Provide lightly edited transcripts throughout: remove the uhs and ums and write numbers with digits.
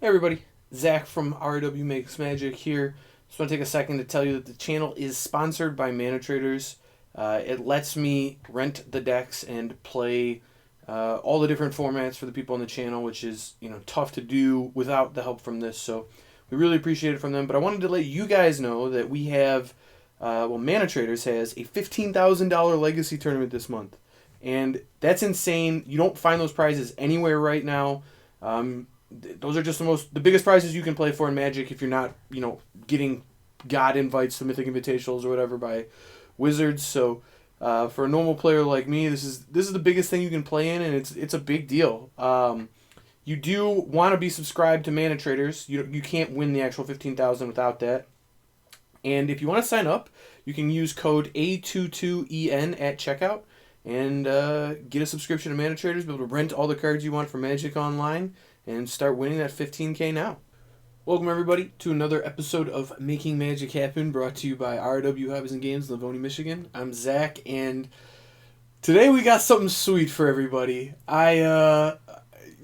Hey everybody, Zach from RW Makes Magic here. Just want to take a second to tell you that the channel is sponsored by Mana Traders. It lets me rent the decks and play all the different formats for the people on the channel, which is tough to do without the help from this. So we really appreciate it from them. But I wanted to let you guys know that we have, Mana Traders has a $15,000 legacy tournament this month, and that's insane. You don't find those prizes anywhere right now. Those are just the biggest prizes you can play for in Magic if you're not, getting God invites to Mythic Invitationals or whatever by Wizards. So, for a normal player like me, this is the biggest thing you can play in, and it's a big deal. You do want to be subscribed to Mana Traders. You can't win the actual 15,000 without that. And if you want to sign up, you can use code A22EN at checkout and get a subscription to Mana Traders, be able to rent all the cards you want for Magic Online, and start winning that 15K now. Welcome everybody to another episode of Making Magic Happen, brought to you by RW Hobbies and Games, Livonia, Michigan. I'm Zach, and today we got something sweet for everybody. If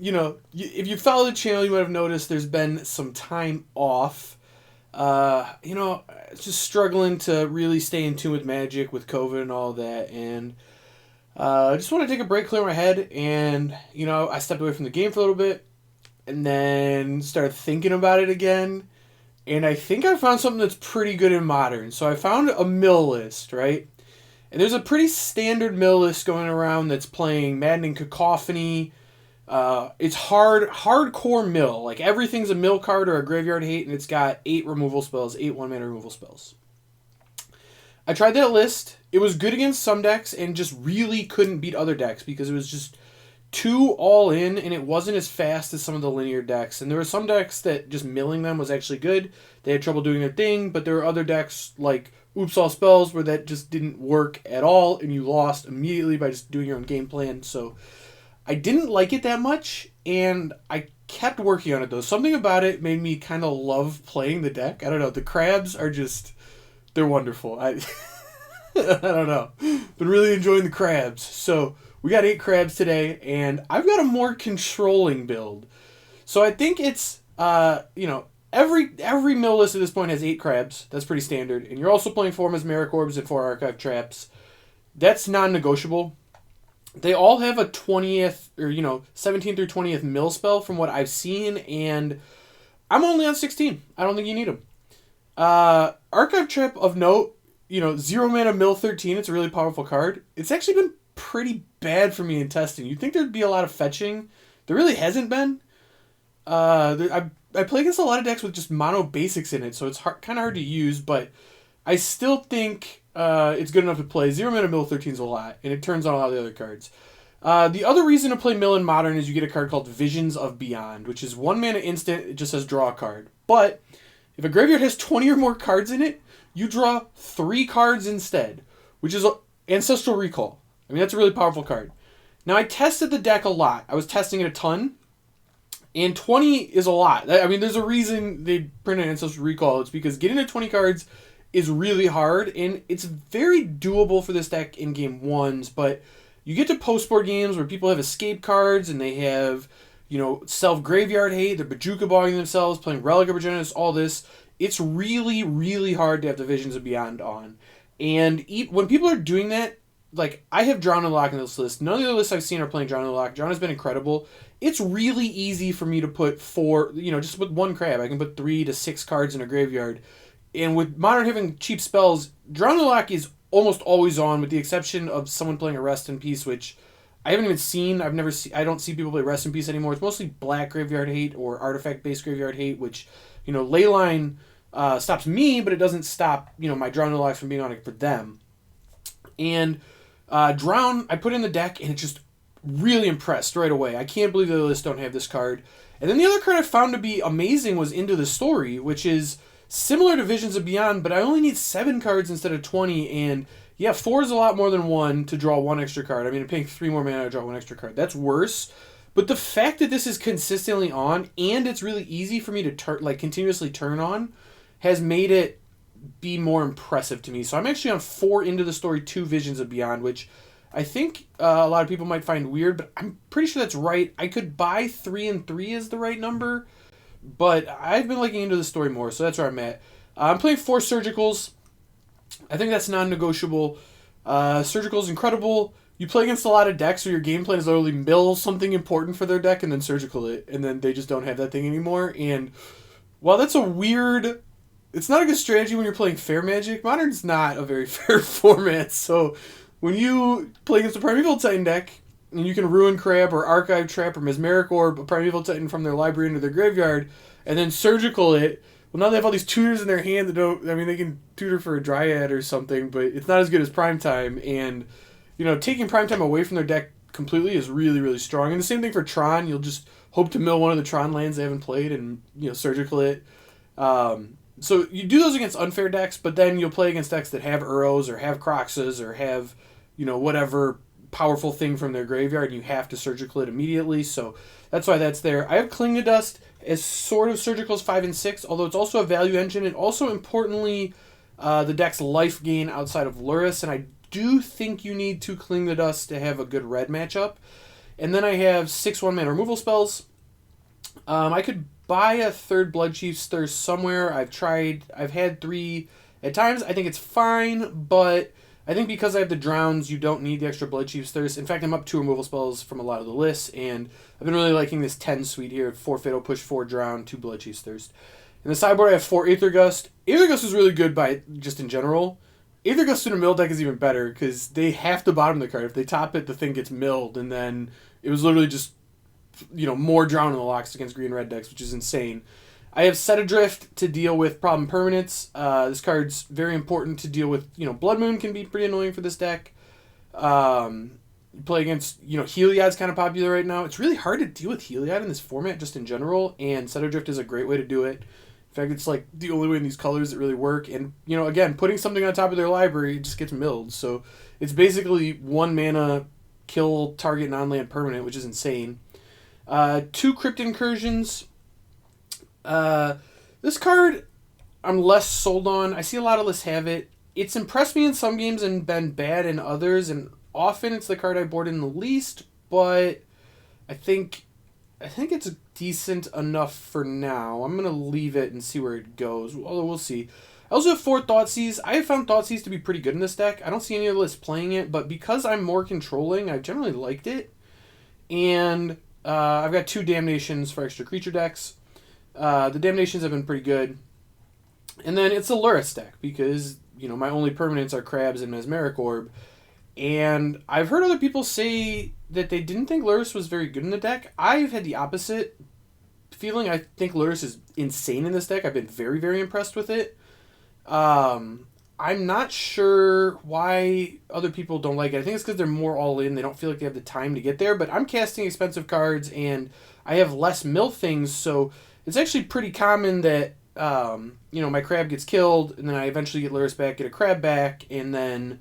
you follow the channel, you might have noticed there's been some time off. Just struggling to really stay in tune with Magic with COVID and all that, and I just want to take a break, clear my head, and I stepped away from the game for a little bit, and then started thinking about it again, and I think I found something that's pretty good in Modern. So I found a mill list, right? And there's a pretty standard mill list going around that's playing Maddening Cacophony. It's hardcore mill. Like, everything's a mill card or a graveyard hate, and it's got 8 removal spells, 8 one-mana removal spells. I tried that list. It was good against some decks and just really couldn't beat other decks because it was just too all in, and it wasn't as fast as some of the linear decks. And there were some decks that just milling them was actually good. They had trouble doing their thing, but there were other decks like Oops All Spells where that just didn't work at all, and you lost immediately by just doing your own game plan. So I didn't like it that much, and I kept working on it though. Something about it made me kind of love playing the deck. I don't know. The crabs are just, they're wonderful. I don't know. Been really enjoying the crabs. So we got 8 crabs today, and I've got a more controlling build. So I think it's, every mill list at this point has 8 crabs. That's pretty standard. And you're also playing 4 Mesmeric Orbs and 4 Archive Traps. That's non-negotiable. They all have a 20th, or 17th through 20th mill spell from what I've seen, and I'm only on 16. I don't think you need them. Archive Trap of note, 0 mana mill 13. It's a really powerful card. It's actually been pretty bad for me in testing. You'd think there'd be a lot of fetching. There really hasn't been. I play against a lot of decks with just mono basics in it, so it's kind of hard to use, but I still think it's good enough to play. 0 mana mill 13 is a lot, and it turns on a lot of the other cards. The other reason to play mill in Modern is you get a card called Visions of Beyond, which is 1 mana instant. It just says draw a card. But if a graveyard has 20 or more cards in it, you draw 3 cards instead, which is Ancestral Recall. I mean, that's a really powerful card. Now, I tested the deck a lot. I was testing it a ton, and 20 is a lot. I mean, there's a reason they printed Ancestral Recall. It's because getting to 20 cards is really hard, and it's very doable for this deck in game 1s, but you get to post-board games where people have escape cards, and they have, self-graveyard hate, they're Bajuka-bogging themselves, playing Relic of Progenitus, all this. It's really, really hard to have the Visions of Beyond on. And when people are doing that, like, I have Drown in the Lock in this list. None of the other lists I've seen are playing Drown in the Lock. Drown has been incredible. It's really easy for me to put 4, just with 1 crab, I can put 3 to 6 cards in a graveyard. And with Modern having cheap spells, Drown in the Lock is almost always on, with the exception of someone playing a Rest in Peace, which I haven't even seen. I don't see people play Rest in Peace anymore. It's mostly black graveyard hate or artifact-based graveyard hate, which, Leyline stops me, but it doesn't stop, my Drown in the Locks from being on it for them. And Drown, I put in the deck, and it just really impressed right away. I can't believe the other lists don't have this card. And then the other card I found to be amazing was Into the Story, which is similar to Visions of Beyond, but I only need 7 cards instead of 20, and yeah, 4 is a lot more than 1 to draw 1 extra card. I mean, I'm paying 3 more mana to draw 1 extra card. That's worse. But the fact that this is consistently on, and it's really easy for me to continuously turn on, has made it be more impressive to me. So I'm actually on 4 Into the Story, 2 Visions of Beyond, which I think a lot of people might find weird, but I'm pretty sure that's right. I could buy 3 and 3 as the right number, but I've been looking into the story more, so that's where I'm at. I'm playing 4 Surgicals. I think that's non-negotiable. Surgical's incredible. You play against a lot of decks where your game plan is literally mill something important for their deck and then Surgical it, and then they just don't have that thing anymore. And while that's a weird... It's not a good strategy when you're playing fair Magic. Modern's not a very fair format, so when you play against a Primeval Titan deck, and you can Ruin Crab or Archive Trap or Mesmeric Orb a Primeval Titan from their library into their graveyard, and then Surgical it, well, now they have all these tutors in their hand that don't... I mean, they can tutor for a Dryad or something, but it's not as good as Primetime, and... taking Primetime away from their deck completely is really, really strong. And the same thing for Tron. You'll just hope to mill one of the Tron lands they haven't played and, Surgical it. So you do those against unfair decks, but then you'll play against decks that have Uros or have Croxes or have, whatever powerful thing from their graveyard, and you have to Surgical it immediately. So that's why that's there. I have Cling to Dust as sort of Surgicals 5 and 6, although it's also a value engine, and also, importantly, the deck's life gain outside of Lurrus, and I do think you need to Cling the Dust to have a good red matchup. And then I have 6 1-mana removal spells. I could buy a 3rd Bloodchief's Thirst somewhere. I've had 3 at times. I think it's fine, but I think because I have the Drowns, you don't need the extra Bloodchief's Thirst. In fact, I'm up 2 removal spells from a lot of the lists, and I've been really liking this 10 suite here. 4 Fatal Push, 4 Drown, 2 Bloodchief's Thirst. In the sideboard, I have 4 Aether Gust. Aether Gust is really good just in general. Aether Gust in a mill deck is even better because they have to bottom the card. If they top it, the thing gets milled, and then it was literally just, more Drown in the locks against green red decks, which is insane. I have Set Adrift to deal with problem permanents. This card's very important to deal with. Blood Moon can be pretty annoying for this deck. You play against, Heliod's kind of popular right now. It's really hard to deal with Heliod in this format just in general, and Set Adrift is a great way to do it. In fact, it's like the only way in these colors that really work. And, again, putting something on top of their library just gets milled. So it's basically 1 mana, kill target non-land permanent, which is insane. 2 Crypt Incursions. This card I'm less sold on. I see a lot of lists have it. It's impressed me in some games and been bad in others. And often it's the card I board in the least. But I think it's decent enough for now. I'm going to leave it and see where it goes. Although we'll see. I also have 4 Thoughtseize. I have found Thoughtseize to be pretty good in this deck. I don't see any other lists playing it, but because I'm more controlling, I've generally liked it. And I've got 2 Damnations for extra creature decks. The Damnations have been pretty good. And then it's a Lurrus deck because, my only permanents are Crabs and Mesmeric Orb. And I've heard other people say that they didn't think Lurrus was very good in the deck. I've had the opposite feeling. I think Lurrus is insane in this deck. I've been very, very impressed with it. I'm not sure why other people don't like it. I think it's because they're more all in. They don't feel like they have the time to get there. But I'm casting expensive cards, and I have less mill things, so it's actually pretty common that my crab gets killed, and then I eventually get Lurrus back, get a crab back, and then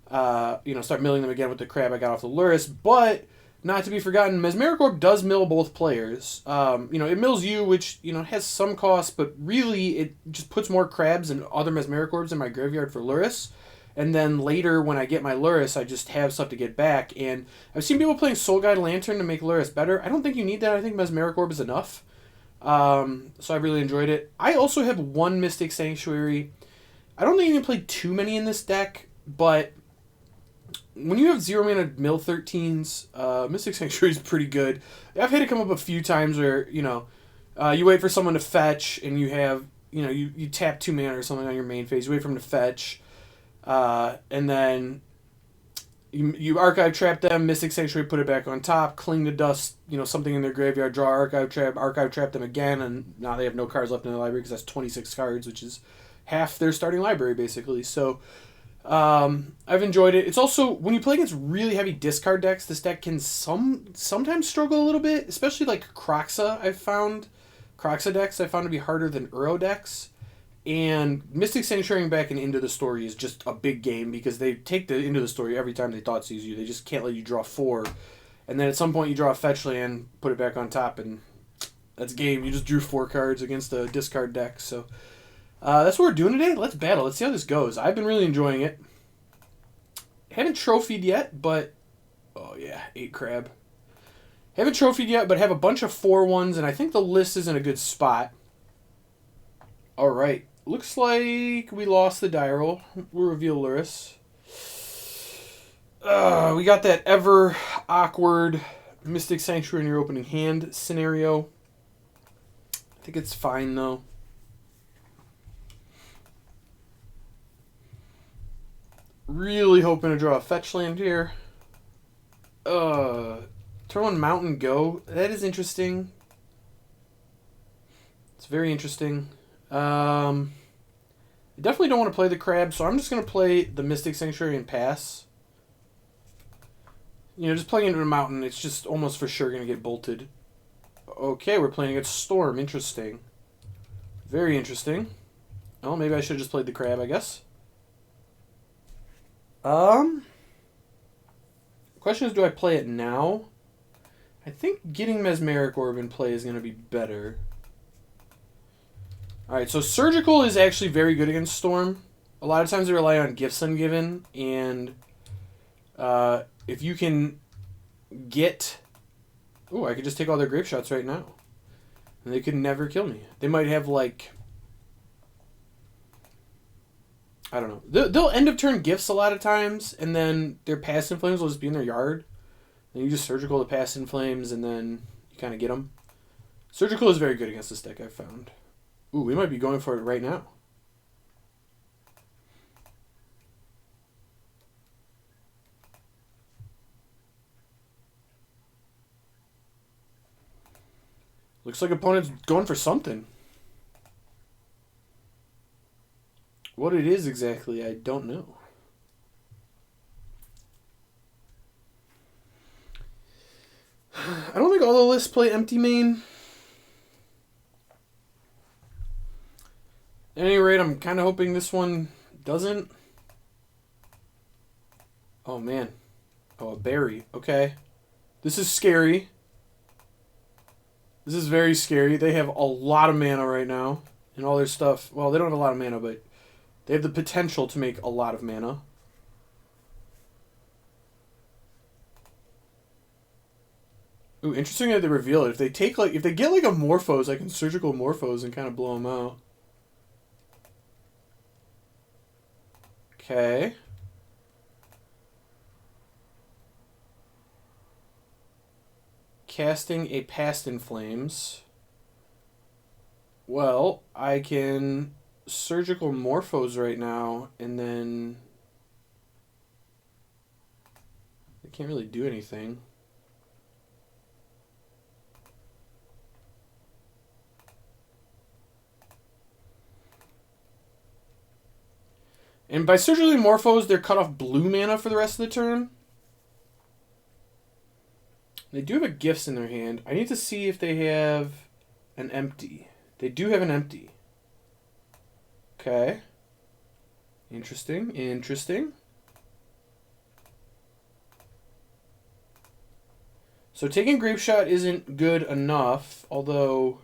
start milling them again with the crab I got off the Lurrus. But not to be forgotten, Mesmeric Orb does mill both players. It mills you, which has some cost, but really it just puts more crabs and other Mesmeric Orbs in my graveyard for Lurrus. And then later, when I get my Lurrus, I just have stuff to get back. And I've seen people playing Soul Guide Lantern to make Lurrus better. I don't think you need that. I think Mesmeric Orb is enough. So I really enjoyed it. I also have 1 Mystic Sanctuary. I don't think you can play too many in this deck, but when you have 0 mana mill 13s, Mystic Sanctuary is pretty good. I've had it come up a few times where, you wait for someone to fetch, and you have, you tap 2 mana or something on your main phase. You wait for them to fetch, and then you Archive Trap them, Mystic Sanctuary, put it back on top, Cling to Dust, something in their graveyard, draw Archive Trap them again, and now they have no cards left in their library because that's 26 cards, which is half their starting library, basically. So I've enjoyed it. It's also, when you play against really heavy discard decks, this deck can sometimes struggle a little bit, especially like Croxa decks I found to be harder than Uro decks. And Mystic Sanctuary back and Into the Story is just a big game because they take the Into the Story every time they Thoughtseize you. They just can't let you draw 4. And then at some point you draw a fetch land, put it back on top, and that's game. You just drew 4 cards against a discard deck. So that's what we're doing today. Let's battle. Let's see how this goes. I've been really enjoying it. Haven't trophied yet, but... Oh yeah, 8 crab. Haven't trophied yet, but have a bunch of 4-1s, and I think the list is in a good spot. Alright. Looks like we lost the die roll. We'll reveal Luris. We got that ever awkward Mystic Sanctuary in your opening hand scenario. I think it's fine, though. Really hoping to draw a fetch land here. Turn 1 Mountain Go. That is interesting. It's very interesting. I definitely don't want to play the crab, so I'm just going to play the Mystic Sanctuary and pass. You know, just playing into a mountain, it's just almost for sure going to get bolted. Okay, we're playing against Storm. Interesting. Very interesting. Well, maybe I should have just played the crab, I guess. Question is, do I play it now? I think getting Mesmeric Orb in play is going to be better. Alright, so Surgical is actually very good against Storm. A lot of times they rely on Gifts Ungiven, and if you can get... Oh, I could just take all their grape shots right now. And they could never kill me. They might have, like... I don't know. They'll end of turn Gifts a lot of times, and then their Past in Flames will just be in their yard. And you just Surgical the Past in Flames, and then you kind of get them. Surgical is very good against this deck, I've found. Ooh, we might be going for it right now. Looks like opponent's going for something. What it is exactly, I don't know. I don't think all the lists play empty main. At any rate, I'm kind of hoping this one doesn't. Oh, man. Oh, a berry. Okay. This is scary. This is very scary. They have a lot of mana right now. And all their stuff. Well, they don't have a lot of mana, but they have the potential to make a lot of mana. Ooh, interesting that they reveal it. If they take if they get like a Morphos, I can Surgical Morphos and kind of blow them out. Okay. Casting a Past in Flames. Well, I can Surgical Morphos right now, and then they can't really do anything. And by Surgically Morphos, they're cut off blue mana for the rest of the turn. They do have a Gifts in their hand. I need to see if they have an empty. They do have an empty. Okay. Interesting. Interesting. So taking Grape Shot isn't good enough, although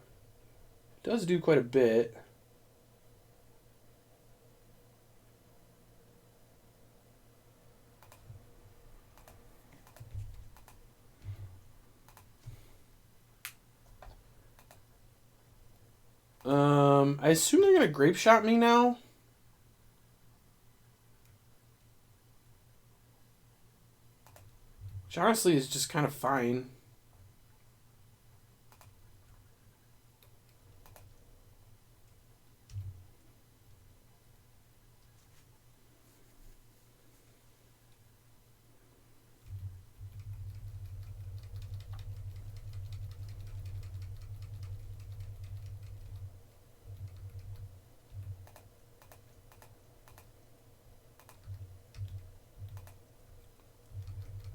it does do quite a bit. I assume they're going to Grape Shot me now. Which honestly is just kind of fine.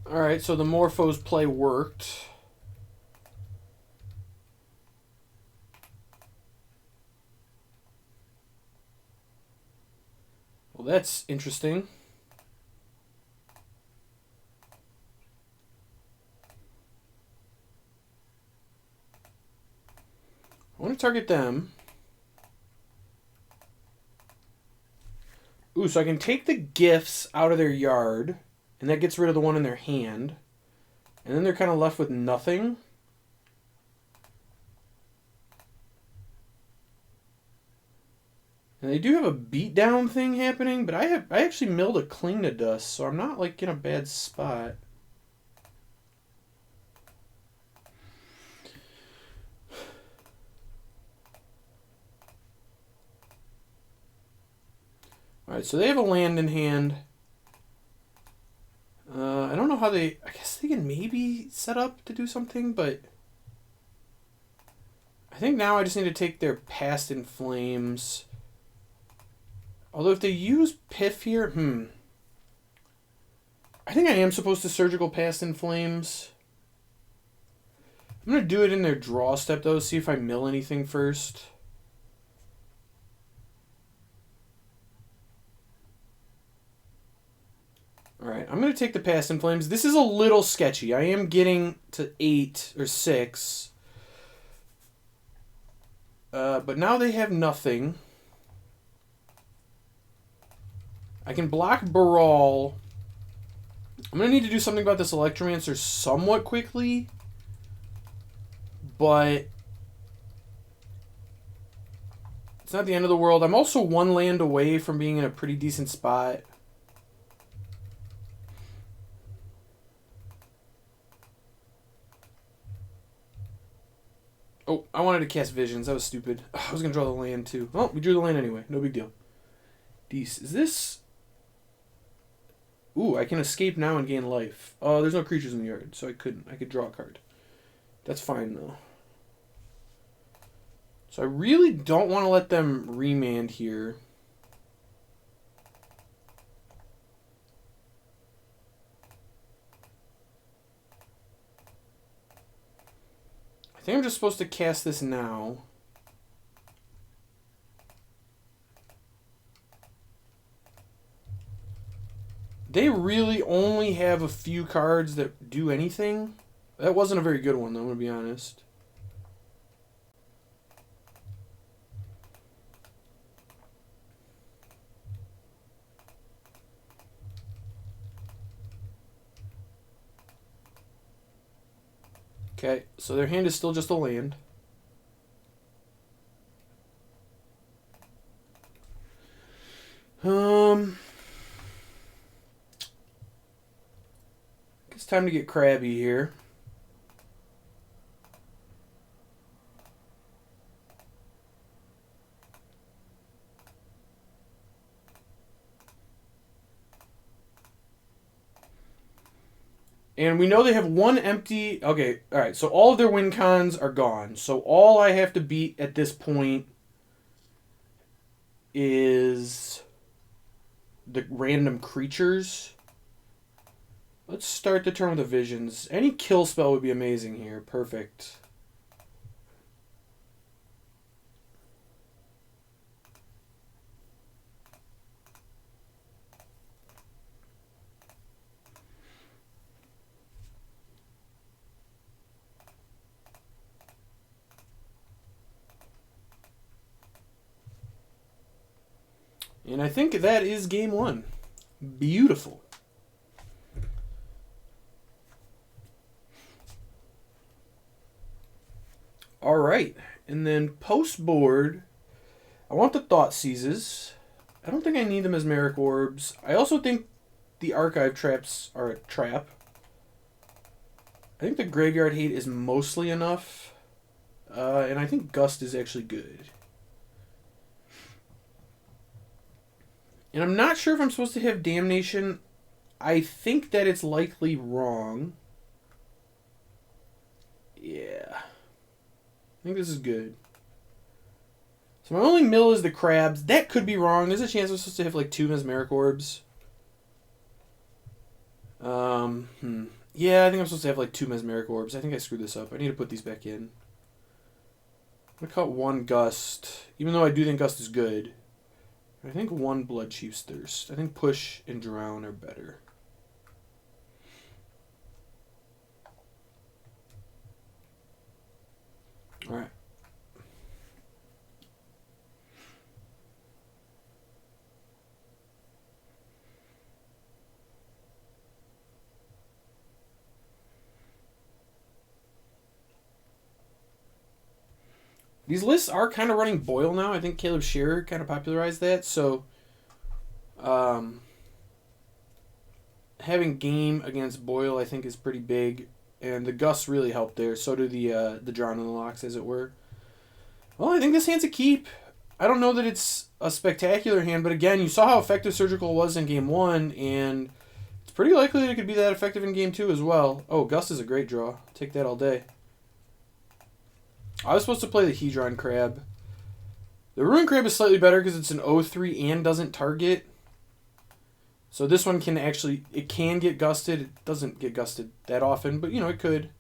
Alright, so the Morphos play worked. Well, that's interesting. I want to target them. Ooh, so I can take the Gifts out of their yard. And that gets rid of the one in their hand. And then they're kind of left with nothing. And they do have a beatdown thing happening, but I actually milled a cling to dust, so I'm not like in a bad spot. Alright, so they have a land in hand. I don't know how they... I guess they can maybe set up to do something, but... I think now I just need to take their Past in Flames. Although if they use Piff here... I think I am supposed to Surgical Past in Flames. I'm going to do it in their draw step, though. See if I mill anything first. Alright, I'm going to take the Past in Flames. This is a little sketchy. I am getting to 8 or 6. But now they have nothing. I can block Baral. I'm going to need to do something about this Electromancer somewhat quickly. But it's not the end of the world. I'm also one land away from being in a pretty decent spot. Oh, I wanted to cast Visions. That was stupid. I was going to draw the land too. Oh, we drew the land anyway. No big deal. Is this... Ooh, I can escape now and gain life. Oh, there's no creatures in the yard, so I couldn't. I could draw a card. That's fine, though. So I really don't want to let them remand here. I think I'm just supposed to cast this now. They really only have a few cards that do anything. That wasn't a very good one, though, I'm going to be honest. Okay, so their hand is still just a land. It's time to get crabby here. And we know they have one empty... Okay, alright, so all of their win cons are gone. So all I have to beat at this point is the random creatures. Let's start the turn with the Visions. Any kill spell would be amazing here. Perfect. And I think that is game one. Beautiful. All right. And then post board, I want the Thought Seizes. I don't think I need them as Merrick Orbs. I also think the Archive Traps are a trap. I think the Graveyard Hate is mostly enough. And I think Gust is actually good. And I'm not sure if I'm supposed to have Damnation. I think that it's likely wrong. Yeah. I think this is good. So my only mill is the crabs. That could be wrong. There's a chance I'm supposed to have like 2 Mesmeric Orbs. Yeah, I think I'm supposed to have like 2 Mesmeric Orbs. I think I screwed this up. I need to put these back in. I'm going to cut 1 Gust. Even though I do think Gust is good. I think 1 Blood Chief's Thirst. I think Push and Drown are better. Alright. These lists are kind of running Boyle now. I think Caleb Shearer kind of popularized that. So having game against Boyle, I think, is pretty big. And the Gus really helped there. So do the drawn and the locks, as it were. Well, I think this hand's a keep. I don't know that it's a spectacular hand, but again, you saw how effective Surgical was in Game 1, and it's pretty likely that it could be that effective in Game 2 as well. Oh, Gus is a great draw. Take that all day. I was supposed to play the Hedron Crab. The Ruin Crab is slightly better because it's an 0-3 and doesn't target. So this one can actually, it can get gusted. It doesn't get gusted that often, but it could.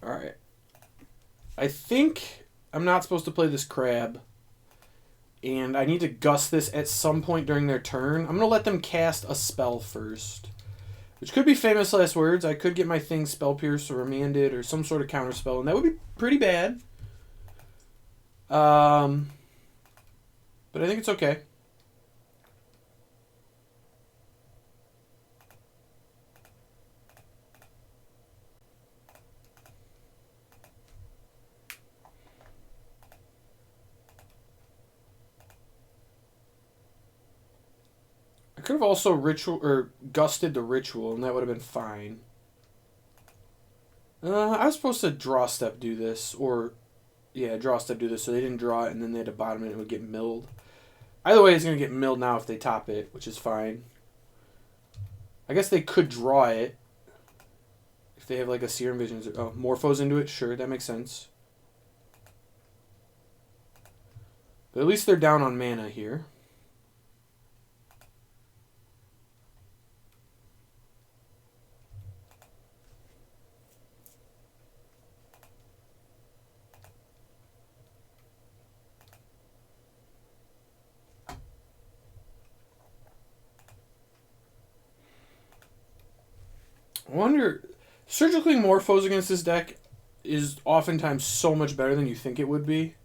Alright. I think I'm not supposed to play this crab. And I need to gust this at some point during their turn. I'm going to let them cast a spell first. Which could be Famous Last Words. I could get my thing Spell Pierce or Remanded or some sort of counter spell. And that would be pretty bad. But I think it's okay. I could have also gusted the ritual, and that would have been fine. I was supposed to draw step do this, draw step do this, so they didn't draw it, and then they had to bottom it, and it would get milled. Either way, it's going to get milled now if they top it, which is fine. I guess they could draw it if they have like a Serum Visions. Morphos into it, sure, that makes sense. But at least they're down on mana here. I wonder, Surgically Morphos against this deck is oftentimes so much better than you think it would be.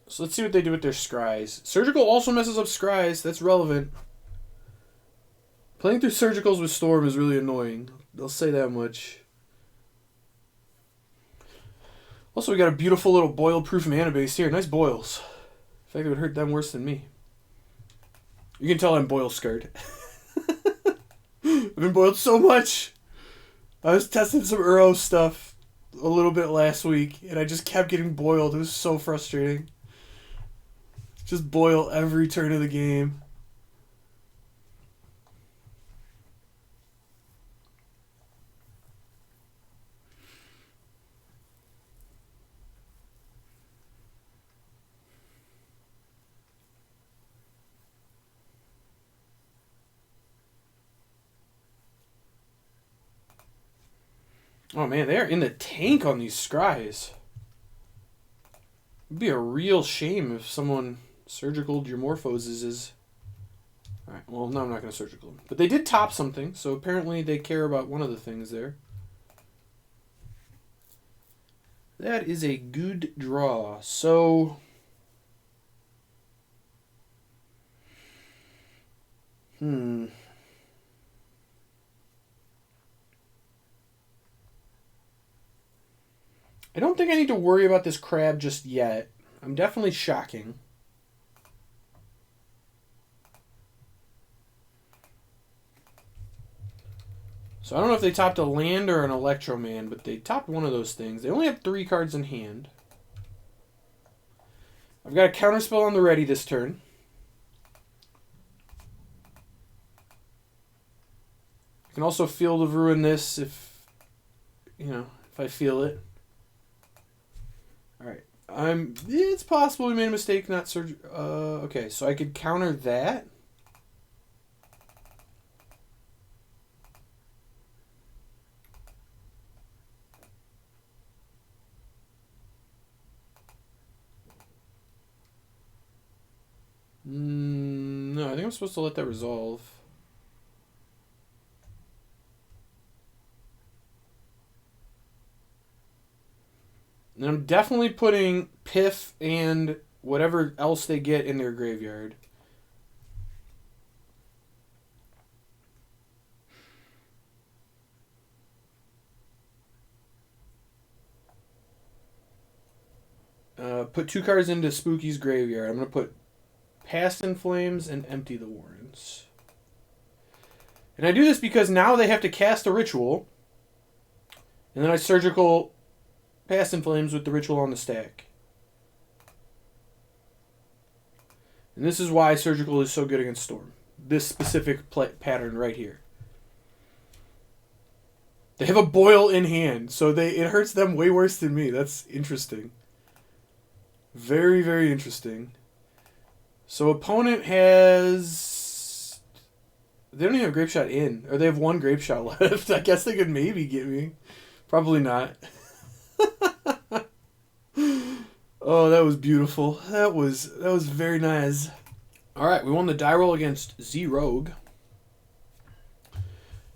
So let's see what they do with their Scries. Surgical also messes up Scries. That's relevant. Playing through Surgicals with Storm is really annoying. I'll say that much. Also, we got a beautiful little boil-proof mana base here. Nice boils. In fact, it would hurt them worse than me. You can tell I'm boil scared. I've been boiled so much. I was testing some Uro stuff a little bit last week, and I just kept getting boiled. It was so frustrating. Just boil every turn of the game. Oh man, they're in the tank on these Scries. It'd be a real shame if someone surgicaled your Morphoses. Alright, well, no, I'm not going to surgical them. But they did top something, so apparently they care about one of the things there. That is a good draw. So I don't think I need to worry about this crab just yet. I'm definitely shocking. So I don't know if they topped a land or an Electroman, but they topped one of those things. They only have 3 cards in hand. I've got a counterspell on the ready this turn. I can also Field of Ruin this if I feel it. Alright. It's possible we made a mistake not surge. Okay, so I could counter that. No, I think I'm supposed to let that resolve. And I'm definitely putting Piff and whatever else they get in their graveyard. Put 2 cards into Spooky's graveyard. I'm going to put Past in Flames and empty the Warrens. And I do this because now they have to cast a ritual. And then I surgical Past in Flames with the ritual on the stack. And this is why surgical is so good against Storm. This specific pattern right here. They have a boil in hand, so it hurts them way worse than me. That's interesting. Very, very interesting. So opponent has... They don't even have Grape Shot in. Or they have 1 Grape Shot left. I guess they could maybe get me. Probably not. Oh, that was beautiful. That was very nice. Alright, we won the die roll against Z-Rogue.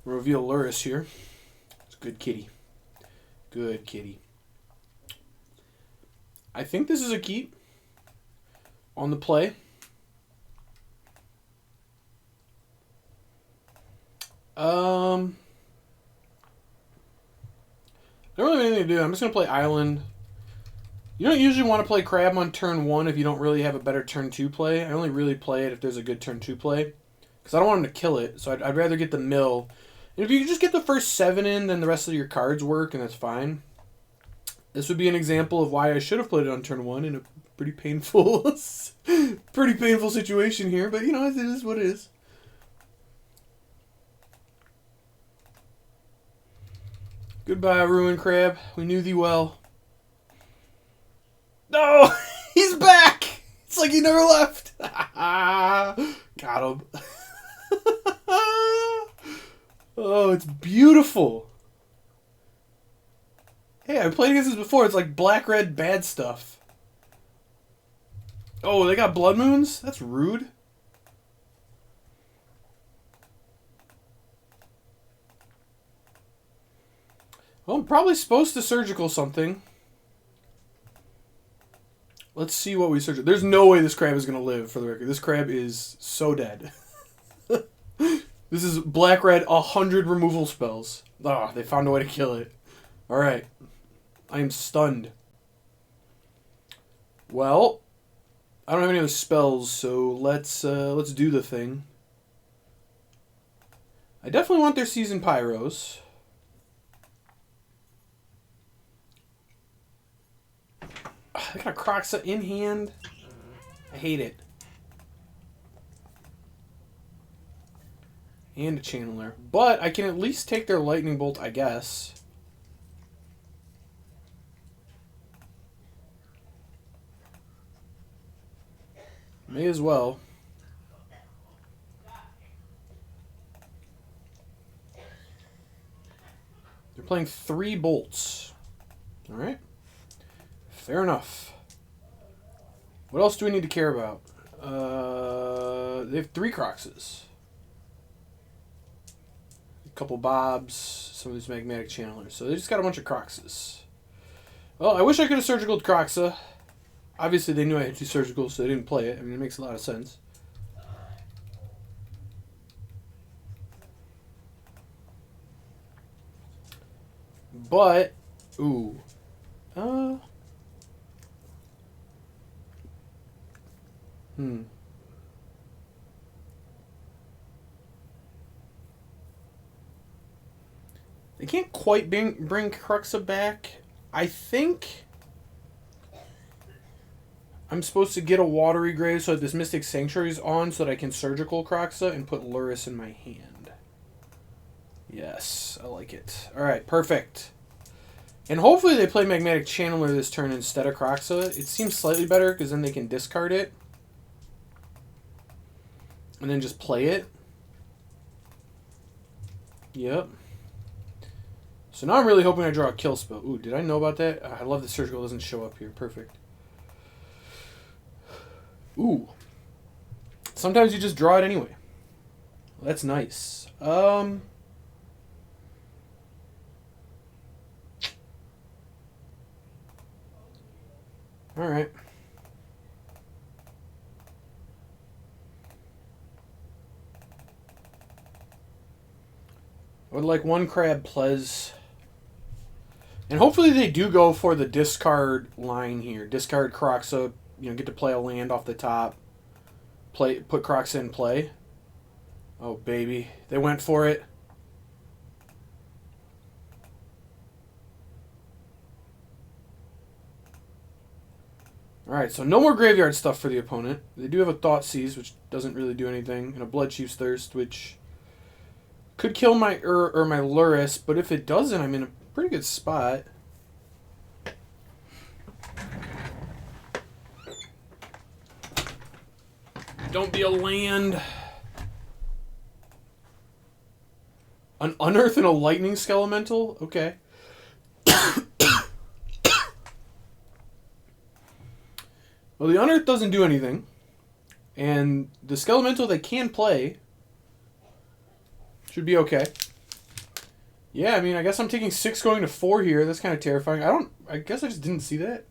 Reveal Luris here. It's a good kitty. Good kitty. I think this is a keep on the play. I don't really have anything to do. I'm just going to play Island. You don't usually want to play Crab on turn 1 if you don't really have a better turn 2 play. I only really play it if there's a good turn 2 play. Because I don't want him to kill it, so I'd rather get the mill. And if you just get the first 7 in, then the rest of your cards work, and that's fine. This would be an example of why I should have played it on turn 1 in a pretty painful situation here. But, you know, it is what it is. Goodbye, Ruin Crab. We knew thee well. No! He's back! It's like he never left. Got him. Oh, it's beautiful. Hey, I played against this before. It's like black-red bad stuff. Oh, they got Blood Moons? That's rude. Well, I'm probably supposed to surgical something. Let's see what we surgical. There's no way this crab is going to live, for the record. This crab is so dead. This is black-red 100 removal spells. Ah, they found a way to kill it. Alright. I am stunned. Well, I don't have any other spells, so let's do the thing. I definitely want their Seasoned Pyros. I got a Croxa in hand. I hate it. And a Channeler. But I can at least take their Lightning Bolt, I guess. May as well. They're playing 3 bolts. Alright. Fair enough. What else do we need to care about? They have 3 Croxes. A couple Bobs. Some of these Magmatic Channelers. So they just got a bunch of Croxes. Well, I wish I could have surgicaled Croxa. Obviously, they knew I had 2 surgicals, so they didn't play it. I mean, it makes a lot of sense. But, ooh. They can't quite bring Cruxa back. I think I'm supposed to get a Watery Grave so that this Mystic Sanctuary is on so that I can surgical Cruxa and put Luris in my hand. Yes, I like it. Alright, perfect. And hopefully they play Magmatic Channeler this turn instead of Cruxa. It seems slightly better because then they can discard it. And then just play it. Yep. So now I'm really hoping I draw a kill spell. Ooh, did I know about that? I love that surgical doesn't show up here. Perfect. Ooh. sometimes you just draw it anyway. Well, that's nice. All right. I would like one crab, please. And hopefully they do go for the discard line here. Discard Kroxa, get to play a land off the top. Put Kroxa in play. Oh, baby. They went for it. Alright, so no more graveyard stuff for the opponent. They do have a Thoughtseize, which doesn't really do anything, and a Bloodchief's Thirst, which could kill my or my Luris, but if it doesn't, I'm in a pretty good spot. Don't be a land. An Unearth and a Lightning Skelemental? Okay. Well, the Unearth doesn't do anything. And the Skelemental they can play should be okay. Yeah, I mean, I guess I'm taking 6 going to 4 here. That's kind of terrifying. I guess I just didn't see that.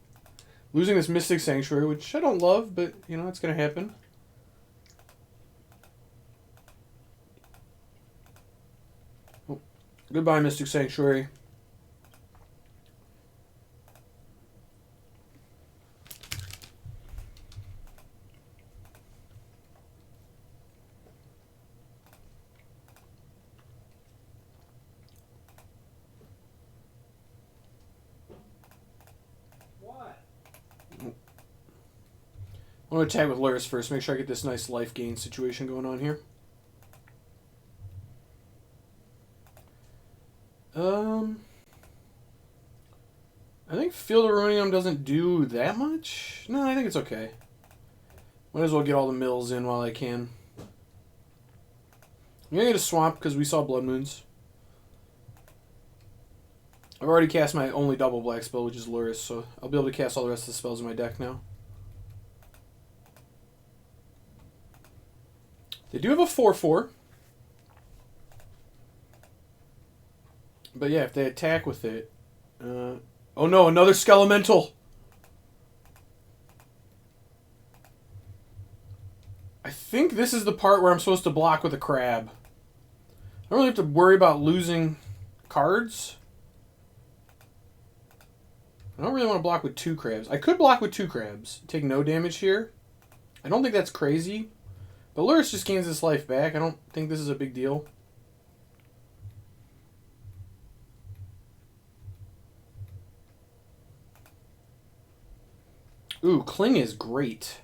Losing this Mystic Sanctuary, which I don't love, but, it's going to happen. Oh, goodbye, Mystic Sanctuary. I'm going to attack with Luris first. Make sure I get this nice life gain situation going on here. I think Field of Ruinium doesn't do that much. No, I think it's okay. Might as well get all the mills in while I can. I'm going to get a Swamp because we saw Blood Moons. I've already cast my only double black spell, which is Luris, so I'll be able to cast all the rest of the spells in my deck now. They do have a 4/4. But yeah, if they attack with it... oh no, another Skelemental! I think this is the part where I'm supposed to block with a crab. I don't really have to worry about losing cards. I don't really want to block with 2 crabs. I could block with 2 crabs. Take no damage here. I don't think that's crazy. But Luris just gains his life back. I don't think this is a big deal. Ooh, Cling is great.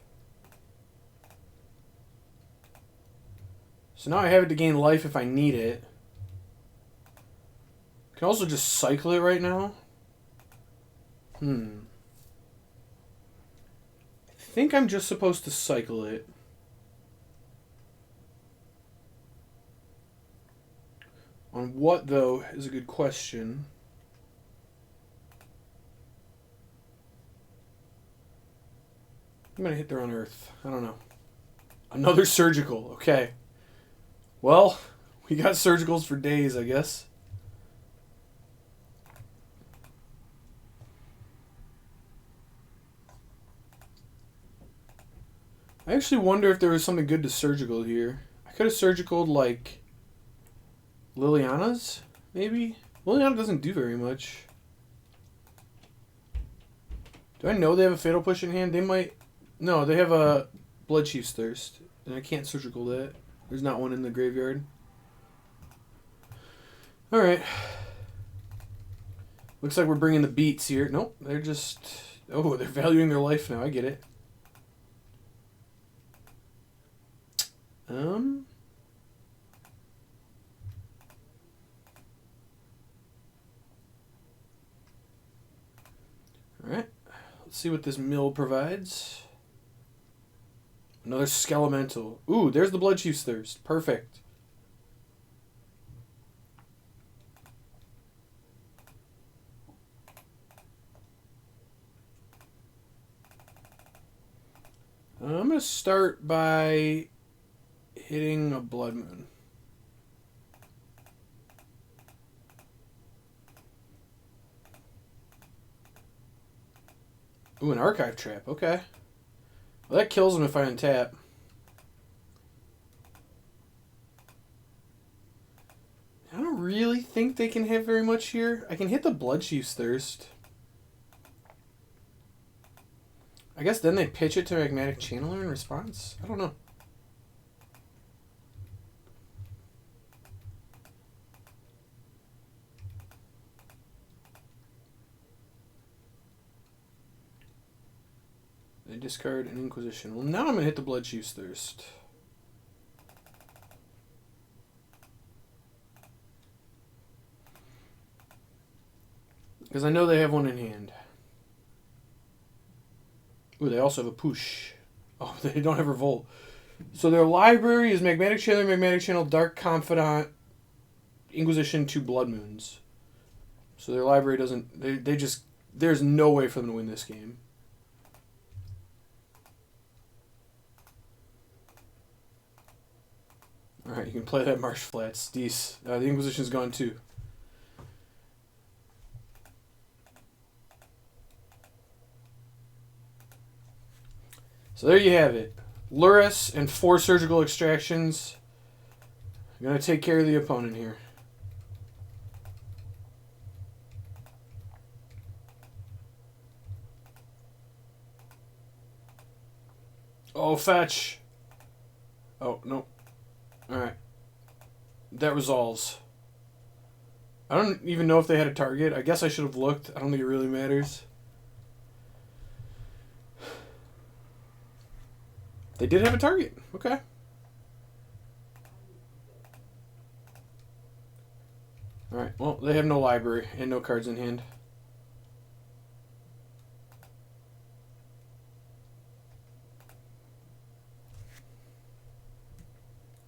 So now I have it to gain life if I need it. I can also just cycle it right now. I think I'm just supposed to cycle it. On what, though, is a good question. I'm going to hit their Unearth. I don't know. Another Surgical. Okay. Well, we got Surgicals for days, I guess. I actually wonder if there was something good to Surgical here. I could have Surgicaled, like... Liliana's, maybe? Liliana doesn't do very much. Do I know they have a Fatal Push in hand? They might... No, they have a Bloodchief's Thirst. And I can't Surgical that. There's not one in the graveyard. Alright. Looks like we're bringing the beats here. Nope, they're just... Oh, they're valuing their life now. I get it. Alright. Let's see what this mill provides. Another Skelemental. Ooh, there's the Bloodchief's Thirst. Perfect. I'm going to start by hitting a Blood Moon. Ooh, an Archive Trap. Okay. Well, that kills him if I untap. I don't really think they can have very much here. I can hit the Bloodchief's Thirst. I guess then they pitch it to Magmatic Channeler in response? I don't know. They discard an Inquisition. Well, now I'm going to hit the Bloodchief's Thirst. Because I know they have one in hand. Ooh, they also have a push. Oh, they don't have Revolt. So their library is Magmatic Channel, Dark Confidant, Inquisition, 2 Blood Moons. So their library doesn't... They just... There's no way for them to win this game. Alright, you can play that Marsh Flats. These. The Inquisition's gone too. So there you have it. Luris and 4 surgical extractions. I'm going to take care of the opponent here. Oh, fetch. Oh, no. Alright. That resolves. I don't even know if they had a target. I guess I should have looked. I don't think it really matters. They did have a target. Okay. Alright, well, they have no library and no cards in hand.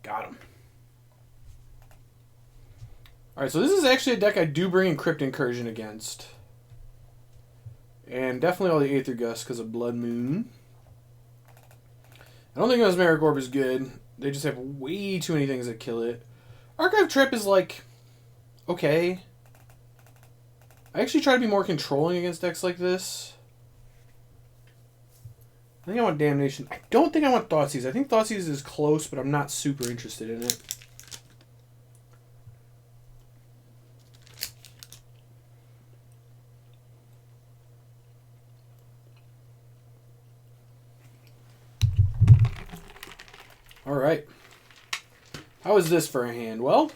Got him. Alright, so this is actually a deck I do bring in Crypt Incursion against. And definitely all the Aether Gust because of Blood Moon. I don't think Mesmeric Orb is good. They just have way too many things that kill it. Archive Trap is like... okay. I actually try to be more controlling against decks like this. I think I want Damnation. I don't think I want Thoughtseize. I think Thoughtseize is close, but I'm not super interested in it. Alright. How is this for a hand? Well,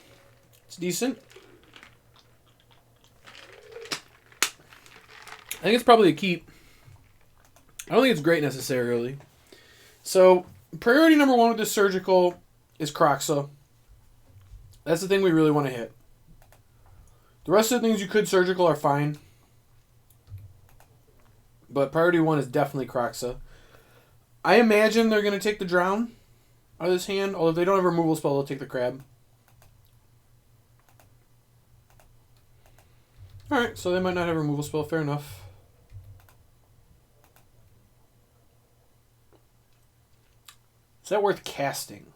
it's decent. I think it's probably a keep. I don't think it's great necessarily. So, priority number 1 with this surgical is Kroxa. That's the thing we really want to hit. The rest of the things you could surgical are fine. But priority 1 is definitely Kroxa. I imagine they're going to take the Drown out of this hand. Although if they don't have a removal spell, they'll take the Crab. Alright, so they might not have a removal spell. Fair enough. Is that worth casting?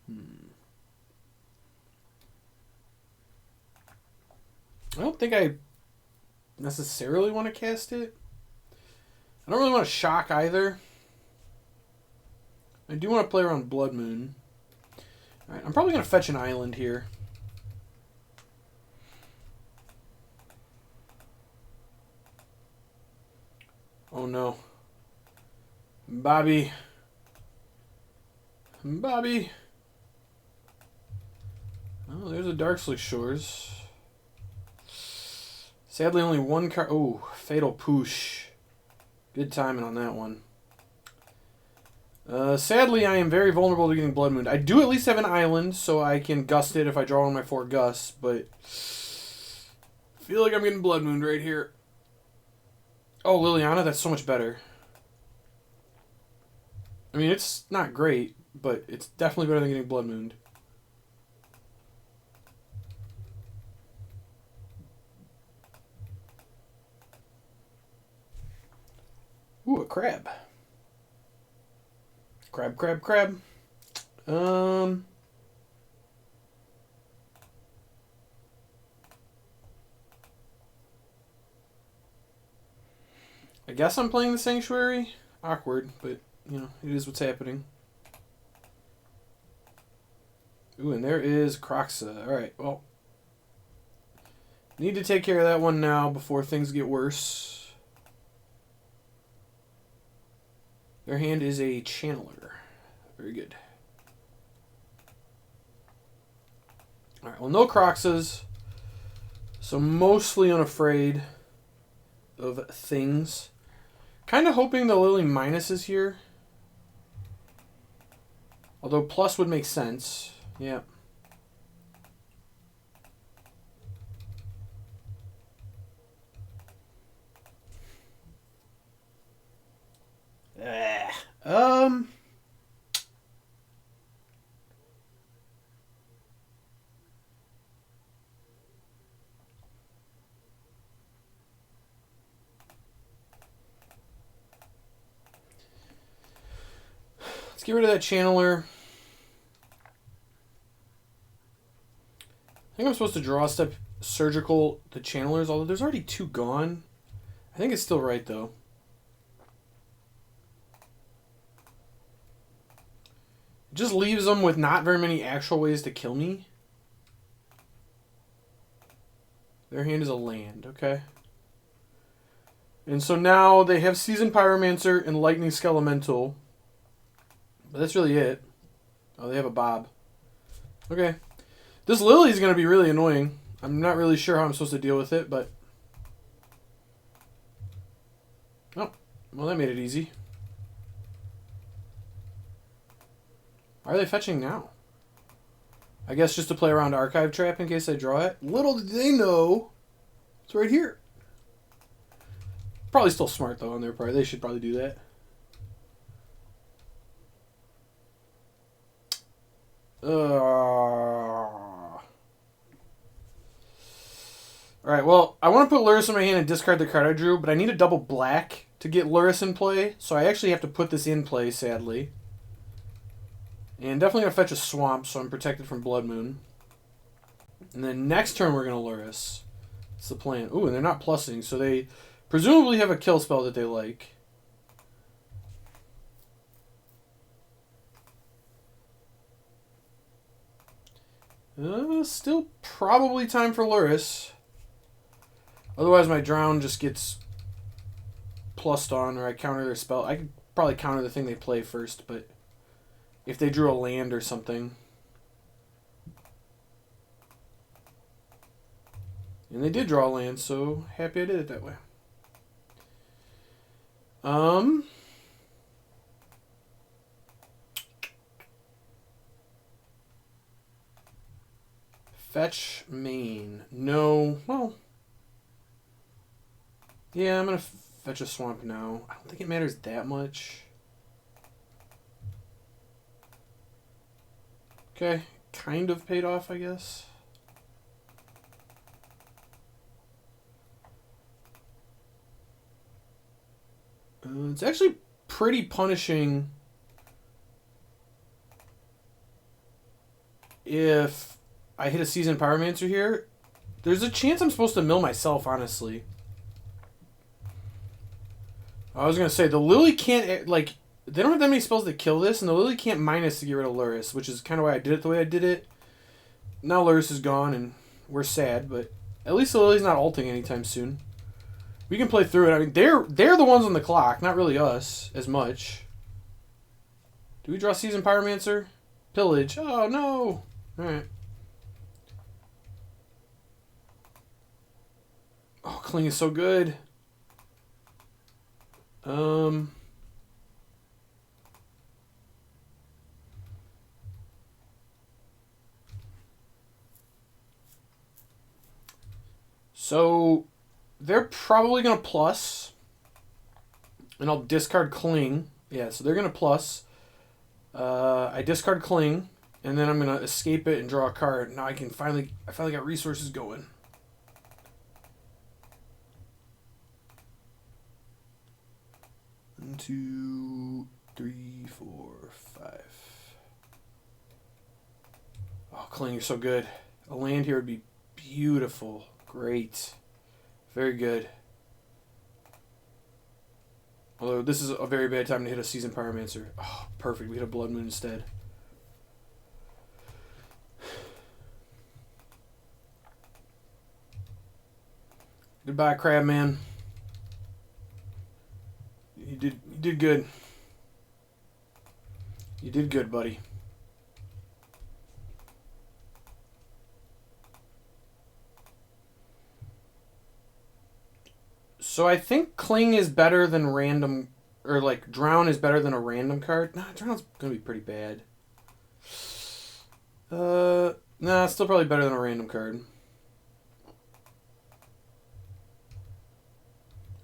I don't think I necessarily want to cast it. I don't really want to shock either. I do want to play around Blood Moon. Alright, I'm probably going to fetch an island here. Oh no. Bobby. Bobby. Oh, there's a Darkslick Shores. Sadly, only one card. Oh, Fatal Push. Good timing on that one. Sadly, I am very vulnerable to getting Blood Moon. I do at least have an island, so I can gust it if I draw on my 4 gusts, but I feel like I'm getting Blood Moon right here. Oh, Liliana, that's so much better. I mean, it's not great, but it's definitely better than getting Blood Mooned. Ooh, a crab. Crab, crab, crab. Um, I guess I'm playing the Sanctuary. Awkward, but, you know, it is what's happening. Ooh, and there is Croxa. Alright, well. Need to take care of that one now before things get worse. Their hand is a Channeler. Very good. Alright, well, no Croxas. So mostly unafraid of things. Kind of hoping the Lily minus is here. Although plus would make sense. Yeah. Um. Let's get rid of that Channeler. I think I'm supposed to draw a step surgical the Channelers, although there's already 2 gone. I think it's still right, though. It just leaves them with not very many actual ways to kill me. Their hand is a land, okay. And so now they have Seasoned Pyromancer and Lightning Skelemental. But that's really it. Oh, they have a Bob. Okay. This Lily is going to be really annoying. I'm not really sure how I'm supposed to deal with it, but... Oh, well that made it easy. Why are they fetching now? I guess just to play around Archive Trap in case I draw it. Little did they know, it's right here. Probably still smart though on their part. They should probably do that. Alright, well, I want to put Lurrus in my hand and discard the card I drew, but I need a double black to get Lurrus in play, so I actually have to put this in play, sadly. And definitely going to fetch a Swamp, so I'm protected from Blood Moon. And then next turn we're going to Lurrus. That's the plan. Ooh, and they're not plussing, so they presumably have a kill spell that they like. Still probably time for Lurrus. Otherwise my Drown just gets plussed on, or I counter their spell. I could probably counter the thing they play first, but if they drew a land or something. And they did draw a land, so happy I did it that way. Fetch main. No. Well. Yeah, I'm going to fetch a Swamp now. I don't think it matters that much. Okay. Kind of paid off, I guess. It's actually pretty punishing if I hit a Seasoned Pyromancer here. There's a chance I'm supposed to mill myself, honestly. I was going to say, the Lily can't, like, they don't have that many spells that kill this, and the Lily can't minus to get rid of Lurrus, which is kind of why I did it the way I did it. Now Lurrus is gone, and we're sad, but at least the Lily's not ulting anytime soon. We can play through it. I mean, they're the ones on the clock, not really us as much. Do we draw Seasoned Pyromancer? Pillage. Oh, no. Alright. Oh, Cling is so good. So they're probably going to plus. And I'll discard Cling. Yeah, so they're going to plus. I discard Cling. And then I'm going to escape it and draw a card. Now I finally got resources going. One, two, three, four, five. Kling, you're so good. A land here would be beautiful. Great. Very good. Although this is a very bad time to hit a Seasoned Pyromancer. Oh, perfect. We hit a Blood Moon instead. Goodbye, Crab Man. You did good. You did good, buddy. So I think Cling is better than random, or like Drown is better than a random card. Nah, Drown's gonna be pretty bad. Nah, still probably better than a random card.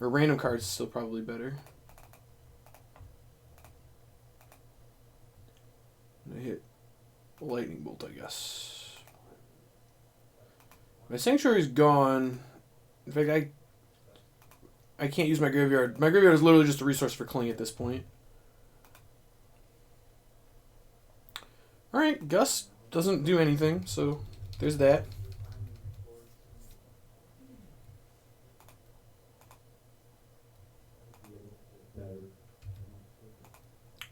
Or random card's still probably better. I hit Lightning Bolt, I guess. My Sanctuary's gone. In fact, I can't use my graveyard. My graveyard is literally just a resource for Cling at this point. Alright, Gus doesn't do anything, so there's that.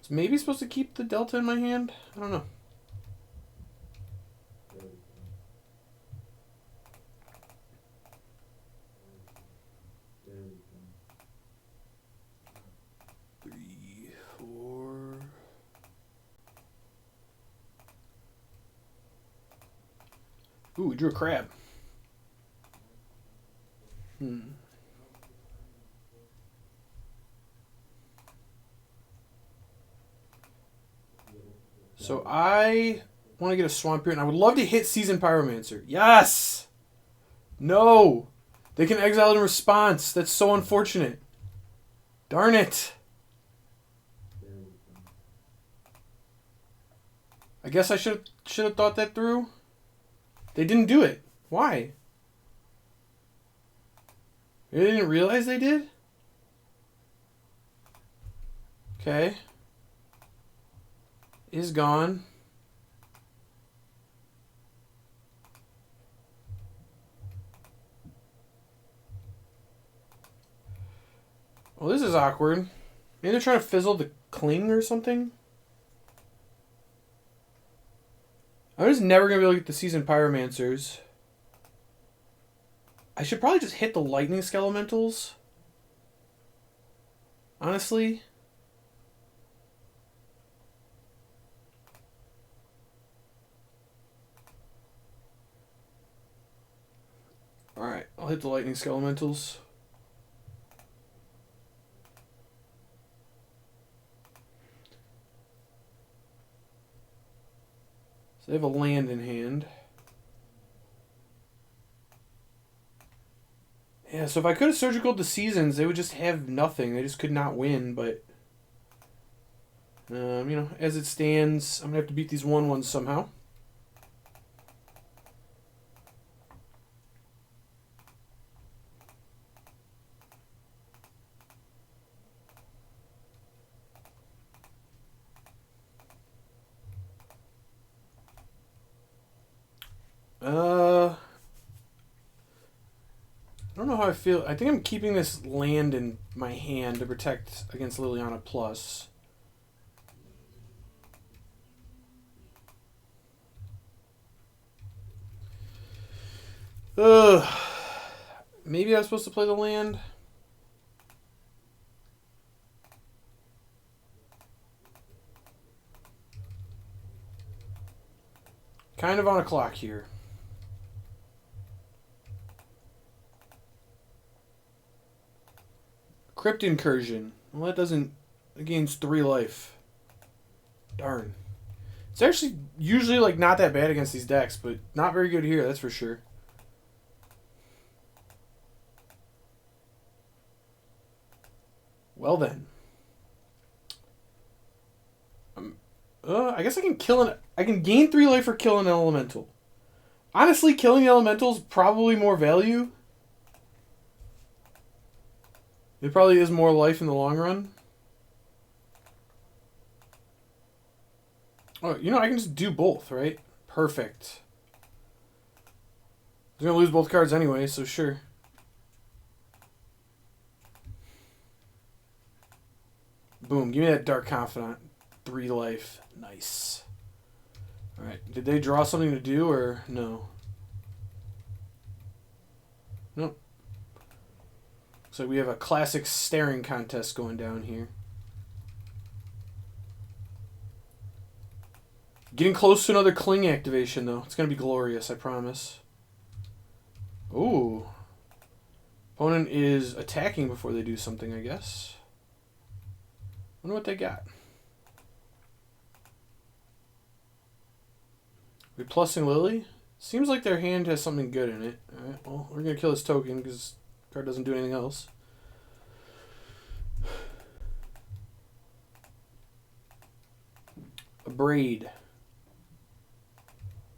Is maybe supposed to keep the Delta in my hand? I don't know. Ooh, we drew a crab. So I want to get a Swamp here, and I would love to hit Seasoned Pyromancer. Yes! No! They can exile it in response. That's so unfortunate. Darn it. I guess I should have thought that through. They didn't do it. Why? They didn't realize they did? Okay. Is gone. Well, this is awkward. Maybe they're trying to fizzle the Cling or something? I'm just never going to be able to get the Seasoned Pyromancers. I should probably just hit the Lightning Skelementals. Honestly. Alright, I'll hit the Lightning Skelementals. So they have a land in hand. Yeah, so if I could have surgicaled the Seasons, they would just have nothing. They just could not win, but... you know, as it stands, I'm going to have to beat these 1/1s somehow. I don't know how I feel. I think I'm keeping this land in my hand to protect against Liliana Plus. Maybe I was supposed to play the land. Kind of on a clock here. Crypt Incursion. Well, that doesn't... It gains 3 life. Darn. It's actually usually like not that bad against these decks, but not very good here, that's for sure. Well then. I guess I can kill an... I can gain 3 life for killing an elemental. Honestly, killing the elemental is probably more value. It probably is more life in the long run. Oh, you know, I can just do both, right? Perfect. He's gonna lose both cards anyway, so sure. Boom, give me that Dark Confidant. 3 life. Nice. Alright, did they draw something to do or no? Nope. So we have a classic staring contest going down here. Getting close to another Cling activation, though. It's going to be glorious, I promise. Ooh. Opponent is attacking before they do something, I guess. Wonder what they got. We plussing Lily? Seems like their hand has something good in it. Alright, well, we're going to kill this token because the card doesn't do anything else. A Braid.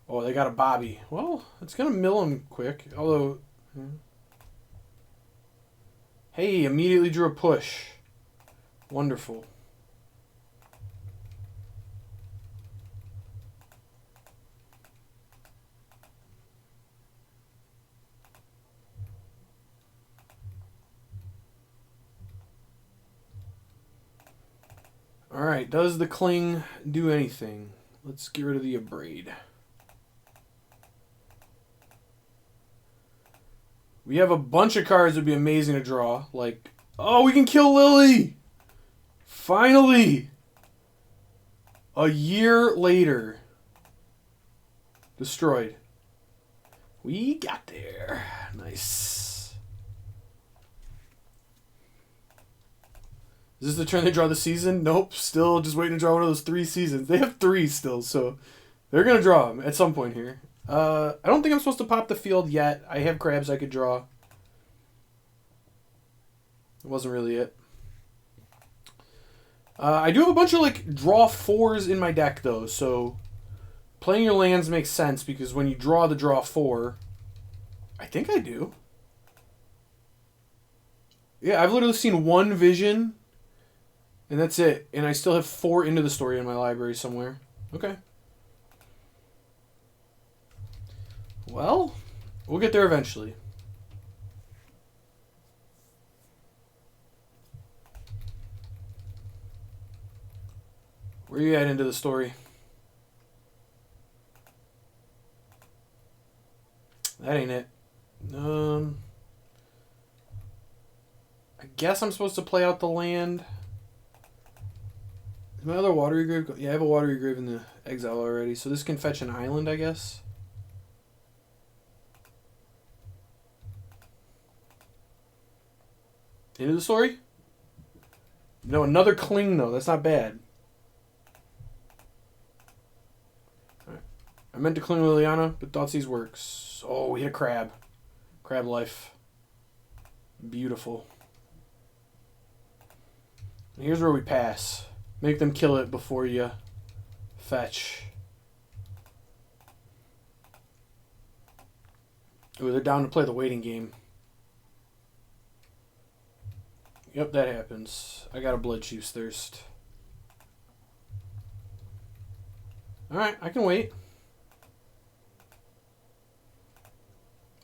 Oh, they got a Bobby. Well, it's going to mill him quick. Although... Hey, immediately drew a push. Wonderful. Alright, does the Cling do anything? Let's get rid of the Abrade. We have a bunch of cards that would be amazing to draw. Like, oh, we can kill Lily! Finally! A year later. Destroyed. We got there. Nice. Is this the turn they draw the season? Nope. Still just waiting to draw one of those 3 seasons. They have 3 still, so they're going to draw them at some point here. I don't think I'm supposed to pop the field yet. I have crabs I could draw. It wasn't really it. I do have a bunch of like draw 4s in my deck though, so playing your lands makes sense because when you draw the draw 4, I think I do. Yeah, I've literally seen 1 vision, and that's it. And I still have 4 Into the Story in my library somewhere. Okay. Well, we'll get there eventually. Where are you at Into the Story? That ain't it. I guess I'm supposed to play out the land. Is my other Watery Grave? Yeah, I have a Watery Grave in the exile already, so this can fetch an island, I guess. Into the Story? No, another Cling, though. That's not bad. Alright. I meant to Cling Liliana, but Thoughtseize works. Oh, we hit a crab. Crab life. Beautiful. And here's where we pass. Make them kill it before you fetch. Ooh, they're down to play the waiting game. Yep, that happens. I got a Blood Chief's Thirst. Alright, I can wait.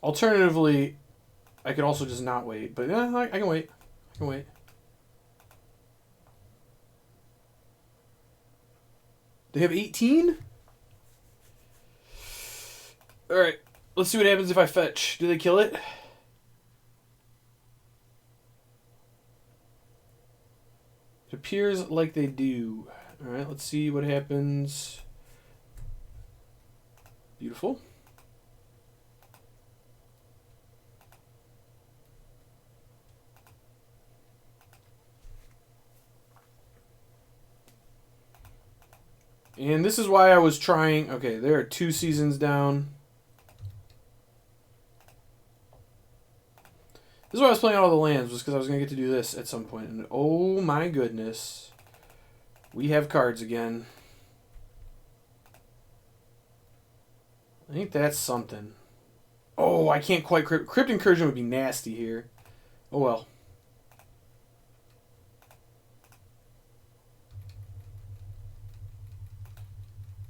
Alternatively, I could also just not wait. But yeah, I can wait. I can wait. They have 18? Alright, let's see what happens if I fetch. Do they kill it? It appears like they do. Alright, let's see what happens. Beautiful. And this is why I was trying... Okay, there are 2 seasons down. This is why I was playing all the lands, was because I was going to get to do this at some point. And oh my goodness. We have cards again. I think that's something. Oh, I can't quite... Crypt Incursion would be nasty here. Oh well.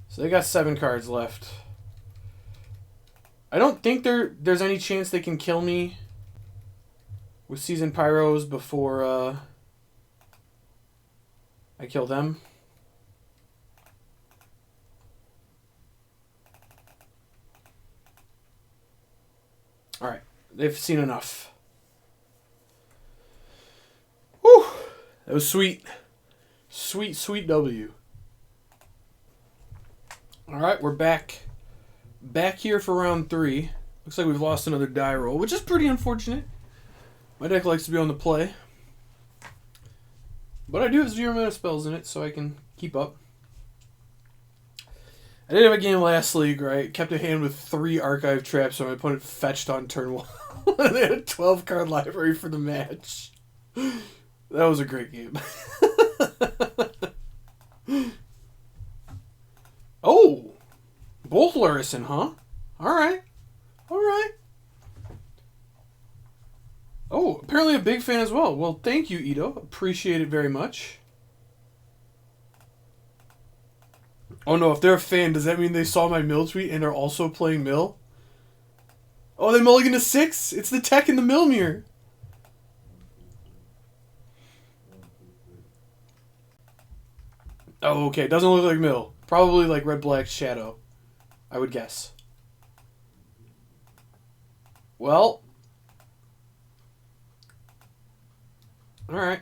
So they got 7 cards left. I don't think there's any chance they can kill me with Seasoned Pyros before I kill them. Alright, they've seen enough. Whew! That was sweet. Sweet, sweet W. Alright, we're back. Back here for round 3. Looks like we've lost another die roll, which is pretty unfortunate. My deck likes to be on the play. But I do have 0 mana spells in it, so I can keep up. I did have a game last league, right? Kept a hand with 3 archive traps, so my opponent fetched on turn 1. They had a 12-card library for the match. That was a great game. Oh! Both Lurison, huh? Alright. Alright. Oh, apparently a big fan as well. Well, thank you, Ito. Appreciate it very much. Oh no, if they're a fan, does that mean they saw my mill tweet and are also playing mill? Oh, they mulligan to 6? It's the tech in the mill mirror. Oh, okay. Doesn't look like mill. Probably like red-black shadow, I would guess. Well. Alright.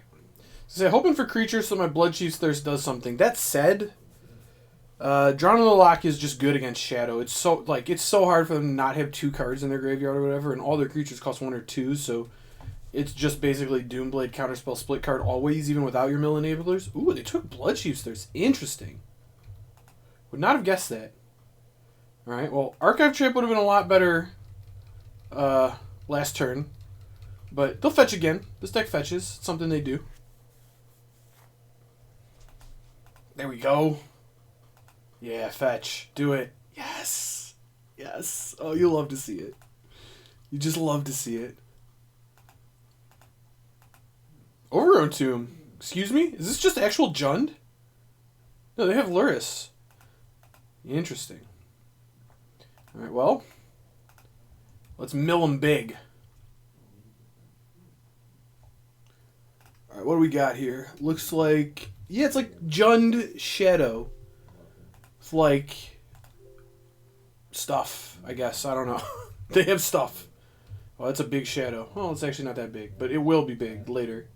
So hoping for creatures so my Bloodchief's Thirst does something. That said, Drawn on the Lock is just good against Shadow. It's so hard for them to not have 2 cards in their graveyard or whatever, and all their creatures cost 1 or 2, so it's just basically Doomblade Counterspell Split card always, even without your mill enablers. Ooh, they took Bloodchief's Thirst. Interesting. Would not have guessed that. Alright, well, Archive Trap would have been a lot better last turn. But they'll fetch again. This deck fetches. It's something they do. There we go. Yeah, fetch. Do it. Yes. Yes. Oh, you love to see it. You just love to see it. Overgrown Tomb. Excuse me? Is this just actual Jund? No, they have Luris. Interesting. Alright, well. Let's mill them big. Alright, what do we got here? Looks like... Yeah, it's like Jund Shadow. It's like... stuff, I guess. I don't know. They have stuff. Oh, that's a big shadow. Oh, it's actually not that big. But it will be big later.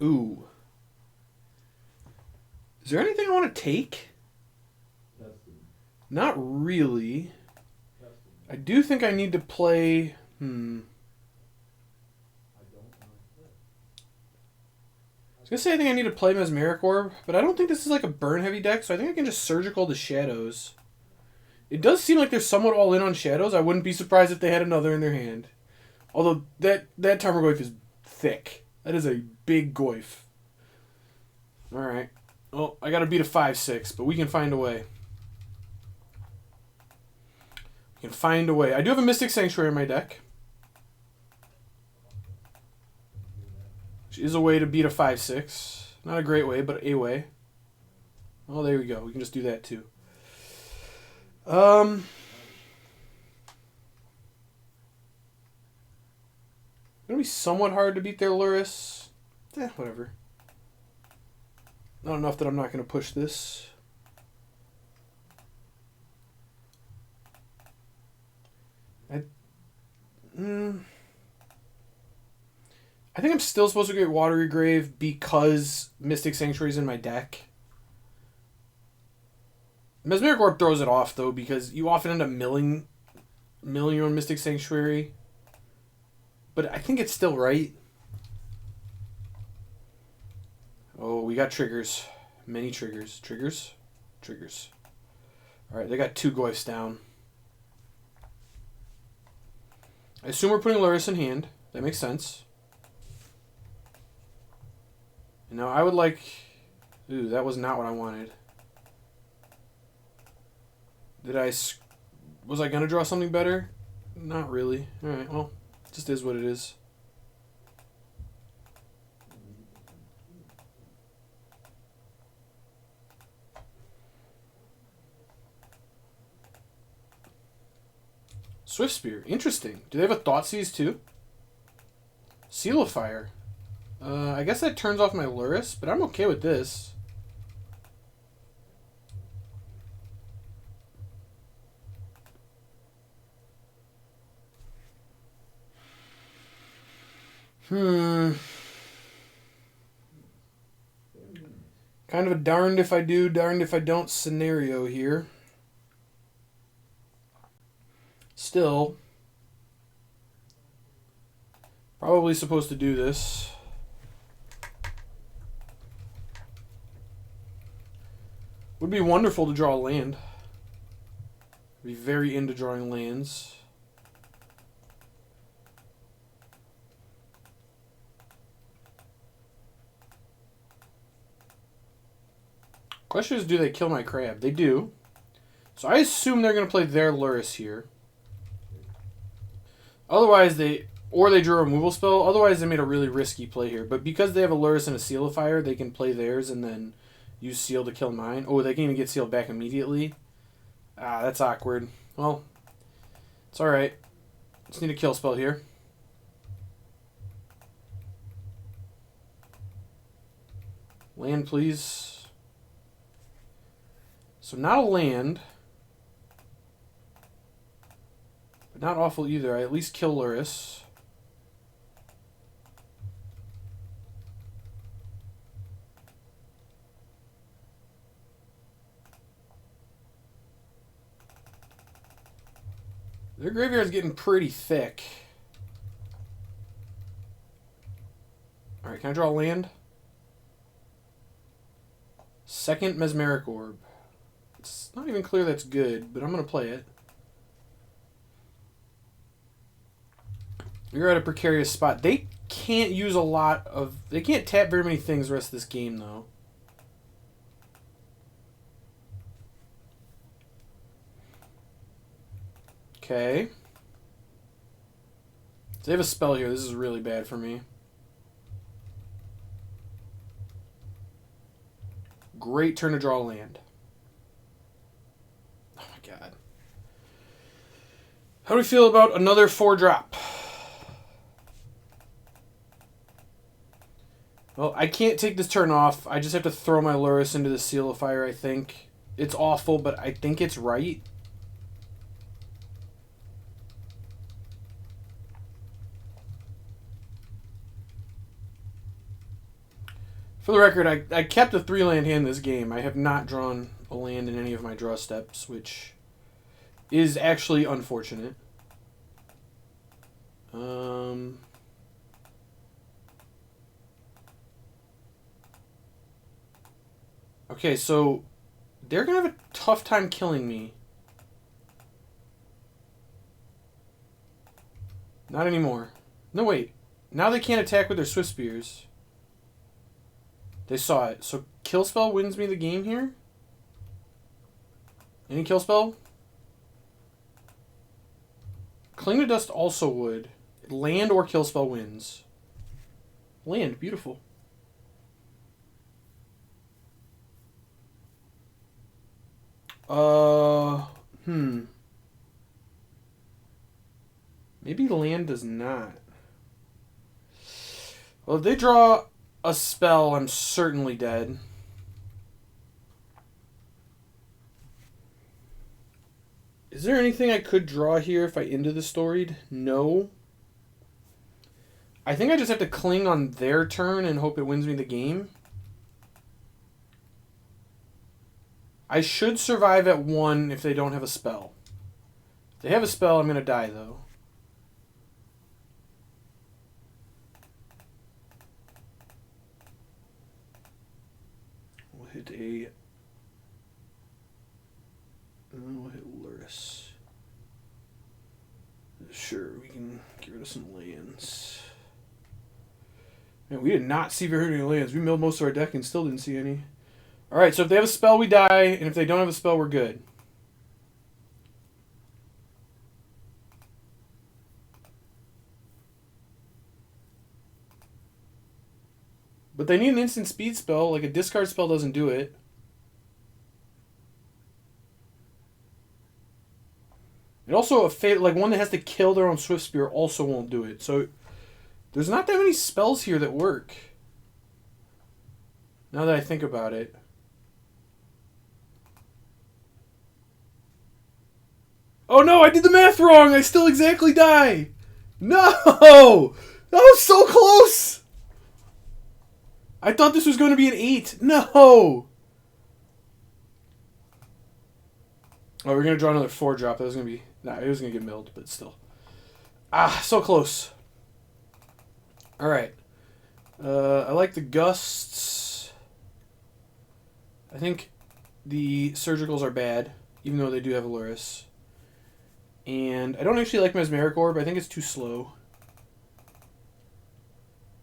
Ooh. Is there anything I want to take? Not really. I do think I need to play... I was going to say I think I need to play Mesmeric Orb, but I don't think this is like a burn-heavy deck, so I think I can just Surgical the Shadows. It does seem like they're somewhat all in on Shadows. I wouldn't be surprised if they had another in their hand. Although, that Tarmogoyf is thick. That is a big Goyf. Alright. Well, I got to beat a 5-6, but we can find a way. We can find a way. I do have a Mystic Sanctuary in my deck, which is a way to beat a 5-6. Not a great way, but a way. Oh, there we go. We can just do that too. Gonna be somewhat hard to beat their Luris. Whatever. Not enough that I'm not gonna push this. I think I'm still supposed to get Watery Grave because Mystic Sanctuary is in my deck. Mesmeric Orb throws it off, though, because you often end up milling your own Mystic Sanctuary. But I think it's still right. Oh, we got triggers. Many triggers. Triggers? Triggers. Alright, they got 2 Goyfs down. I assume we're putting Luris in hand. That makes sense. Now, I would like... Ooh, that was not what I wanted. Was I going to draw something better? Not really. Alright, well, it just is what it is. Swift Spear. Interesting. Do they have a Thoughtseize too? Seal of Fire. I guess that turns off my Luris, but I'm okay with this. Kind of a darned if I do, darned if I don't scenario here. Still, probably supposed to do this. Would be wonderful to draw a land. Be very into drawing lands. Question is, do they kill my crab? They do. So I assume they're going to play their Luris here. Otherwise, they drew a removal spell. Otherwise, they made a really risky play here. But because they have a Luris and a Seal of Fire, they can play theirs and then use Seal to kill mine. Oh, they can even get sealed back immediately. Ah, that's awkward. Well, it's alright. Just need a kill spell here. Land, please. So not a land. But not awful either. I at least kill Luris. Their graveyard's getting pretty thick. Alright, can I draw a land? Second Mesmeric Orb. It's not even clear that's good, but I'm going to play it. You're at a precarious spot. They can't use a lot of... They can't tap very many things the rest of this game, though. Okay. So they have a spell here. This is really bad for me. Great turn to draw land. Oh my god. How do we feel about another 4-drop? Well, I can't take this turn off. I just have to throw my Luris into the Seal of Fire, I think. It's awful, but I think it's right. For the record, I kept a 3-land hand this game. I have not drawn a land in any of my draw steps, which is actually unfortunate. Okay, so they're going to have a tough time killing me. Not anymore. No, wait. Now they can't attack with their Swift Spears. They saw it. So kill spell wins me the game here? Any kill spell? Cling to Dust also would. Land or kill spell wins. Land, beautiful. Maybe land does not. Well, if they draw a spell, I'm certainly dead. Is there anything I could draw here if I into the storied? No. I think I just have to cling on their turn and hope it wins me the game. I should survive at 1 if they don't have a spell. If they have a spell, I'm going to die, though. We'll hit Luris. Sure, we can get rid of some lands. Man, we did not see very many lands. We milled most of our deck and still didn't see any. Alright, so if they have a spell, we die. And if they don't have a spell, we're good. But they need an instant speed spell. Like a discard spell doesn't do it. It also like one that has to kill their own Swift Spear also won't do it. So there's not that many spells here that work. Now that I think about it. Oh no, I did the math wrong. I still exactly die. No! That was so close! I thought this was going to be an 8. No! Oh, we're going to draw another 4-drop. That was going to be... Nah, it was going to get milled, but still. Ah, so close. Alright. I like the gusts. I think the surgicals are bad, even though they do have Aluris. And I don't actually like Mesmeric Orb. I think it's too slow.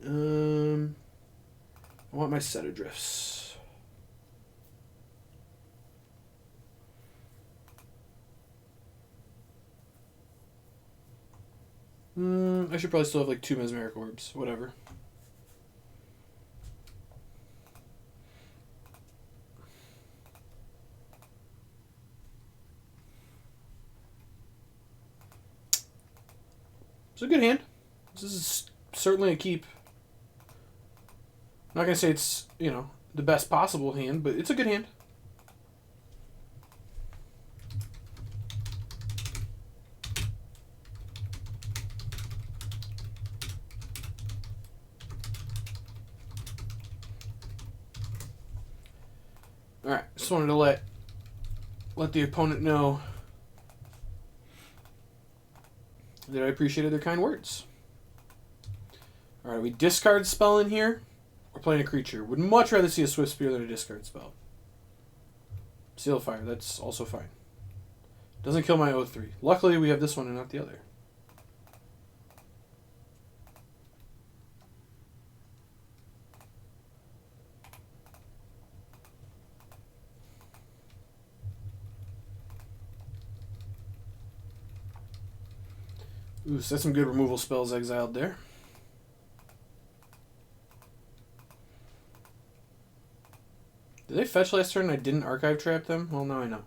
I want my Set Adrifts. I should probably still have like 2 Mesmeric Orbs. Whatever. It's a good hand. This is certainly a keep. I'm not going to say it's, you know, the best possible hand, but it's a good hand. Alright, just wanted to let the opponent know that I appreciated their kind words. Alright, we discard spell in here. We're playing a creature. Would much rather see a Swift Spear than a discard spell. Seal of Fire, that's also fine. Doesn't kill my O3. Luckily, we have this one and not the other. Ooh, so that's some good removal spells exiled there. Did they fetch last turn and I didn't archive trap them? Well, now I know.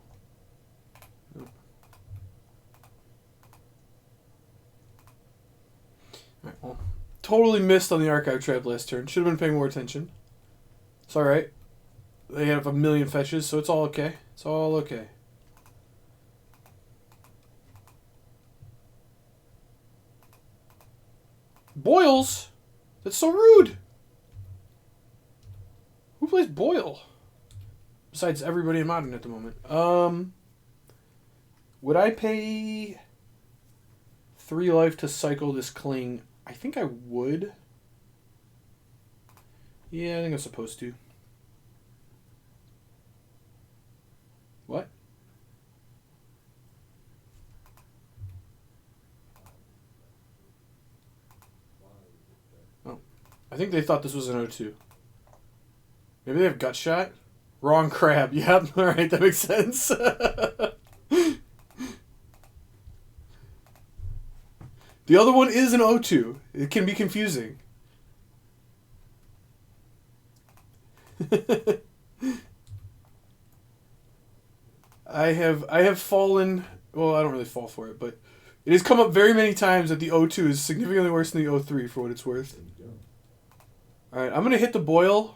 Alright, well, totally missed on the archive trap last turn. Should have been paying more attention. It's alright. They have a million fetches, so it's all okay. It's all okay. Boils? That's so rude. Who plays Boil? Besides everybody in Modern at the moment. Would I pay 3 life to cycle this Cling? I think I would. Yeah, I think I'm supposed to. What? Oh. I think they thought this was an O2. Maybe they have Gut Shot? Wrong crab. Yep. Alright, that makes sense. The other one is an O2. It can be confusing. I have fallen... Well, I don't really fall for it, but it has come up very many times that the O2 is significantly worse than the O3 for what it's worth. Alright, I'm going to hit the Boil.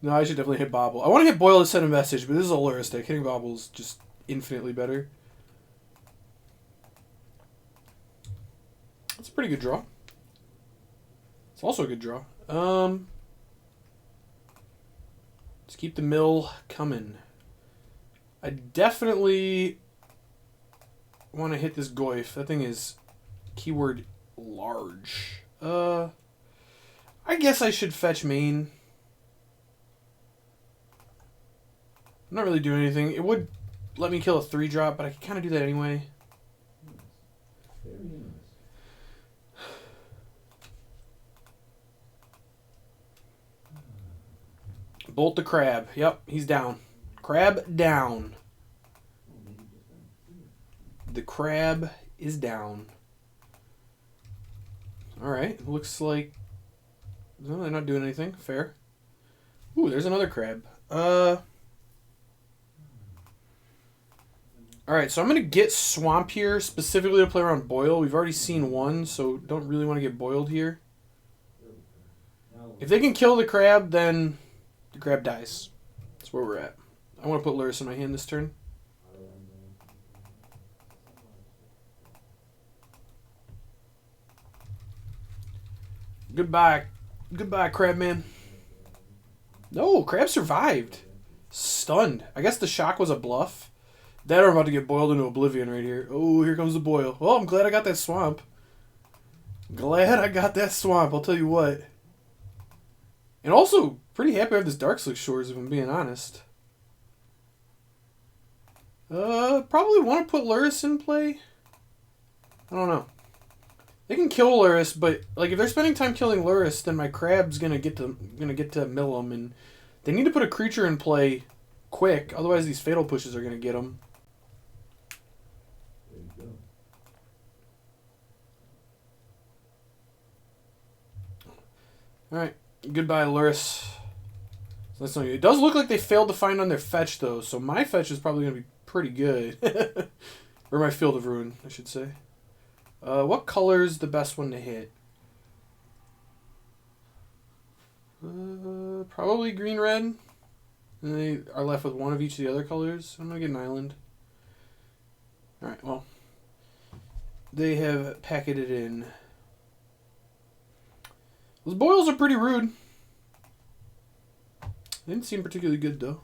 No, I should definitely hit Bobble. I want to hit Boil to send a message, but this is a Luris deck. Hitting Bobble is just infinitely better. That's a pretty good draw. It's also a good draw. Let's keep the mill coming. I definitely want to hit this Goyf. That thing is keyword large. I guess I should fetch main. I'm not really doing anything. It would let me kill a 3-drop, but I can kind of do that anyway. Very nice. Bolt the Crab. Yep, he's down. Crab down. The crab is down. Alright, looks like... No, they're not doing anything. Fair. Ooh, there's another crab. Alright, so I'm going to get Swamp here specifically to play around Boil. We've already seen one, so don't really want to get boiled here. If they can kill the crab, then the crab dies. That's where we're at. I want to put Lurrus in my hand this turn. Goodbye. Goodbye, crab man. No, crab survived. Stunned. I guess the shock was a bluff. That or I'm about to get boiled into oblivion right here. Oh, here comes the boil. Well, I'm glad I got that swamp. Glad I got that swamp, I'll tell you what. And also, pretty happy I have this Darkslick Shores, if I'm being honest. Probably want to put Lurrus in play. I don't know. They can kill Lurrus, but like if they're spending time killing Lurrus, then my crab's gonna get to mill them, and they need to put a creature in play quick. Otherwise, these fatal pushes are gonna get them. There you go. All right, goodbye, Lurrus. So that's not, it does look like they failed to find on their fetch though, so my fetch is probably gonna be pretty good, or my Field of Ruin, I should say. What color is the best one to hit? Probably green-red. And they are left with one of each of the other colors. I'm going to get an island. Alright, well. They have packeted in. Those boils are pretty rude. They didn't seem particularly good, though.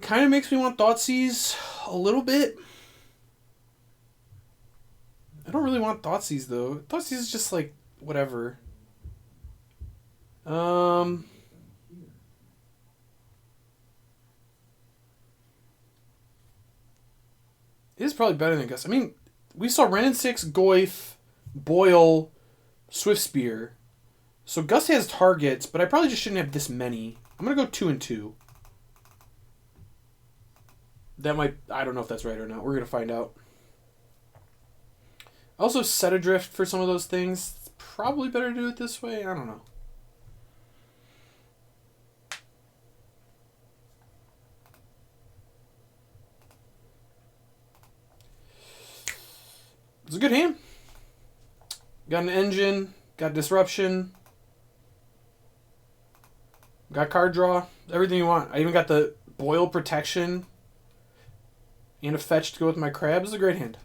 Kind of makes me want Thoughtseize a little bit. I don't really want Thoughtseize, though. Thoughtseize is just, like, whatever. It is probably better than Gus. I mean, we saw Ren and 6, Goyf, Boil, Swiftspear. So Gus has targets, but I probably just shouldn't have this many. I'm going to go 2 and 2. That might... I don't know if that's right or not. We're going to find out. Also, Set Adrift for some of those things. It's probably better to do it this way. I don't know. It's a good hand. Got an engine. Got disruption. Got card draw. Everything you want. I even got the boil protection. And a fetch to go with my crab. It's a great hand.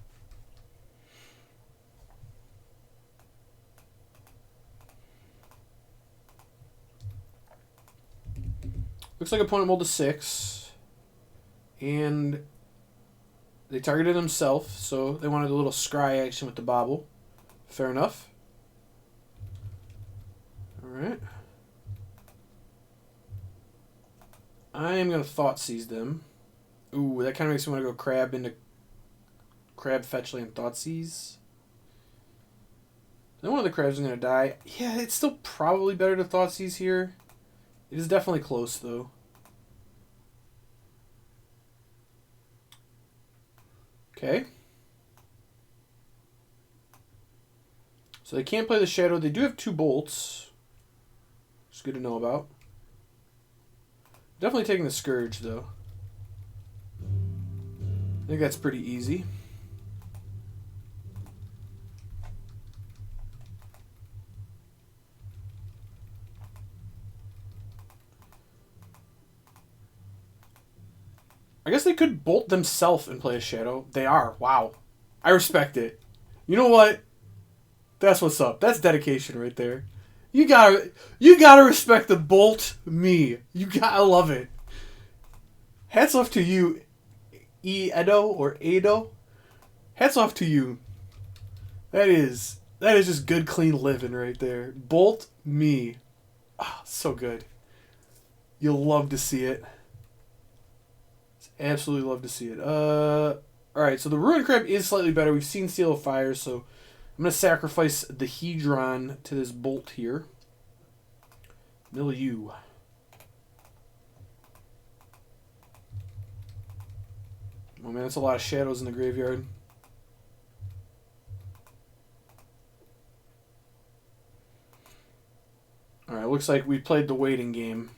Looks like opponent rolled a 6. And they targeted himself, so they wanted a little scry action with the bobble. Fair enough. Alright. I am going to Thoughtseize them. Ooh, that kind of makes me want to go crab into crab fetch land Thoughtseize. Then one of the crabs is going to die. Yeah, it's still probably better to Thoughtseize here. It is definitely close, though. Okay. So they can't play the Shadow. They do have 2 bolts. Which is good to know about. Definitely taking the Scourge, though. I think that's pretty easy. I guess they could bolt themselves and play a Shadow. They are. Wow. I respect it. You know what? That's what's up. That's dedication right there. You gotta respect the bolt me. I love it. Hats off to you, Edo or Edo. Hats off to you. That is just good, clean living right there. Bolt me. Ah, so good. You'll love to see it. Absolutely love to see it. Alright, so the Ruined Crab is slightly better. We've seen Seal of Fire, so I'm going to sacrifice the Hedron to this bolt here. Milieu. Oh man, that's a lot of shadows in the graveyard. Alright, looks like we played the waiting game.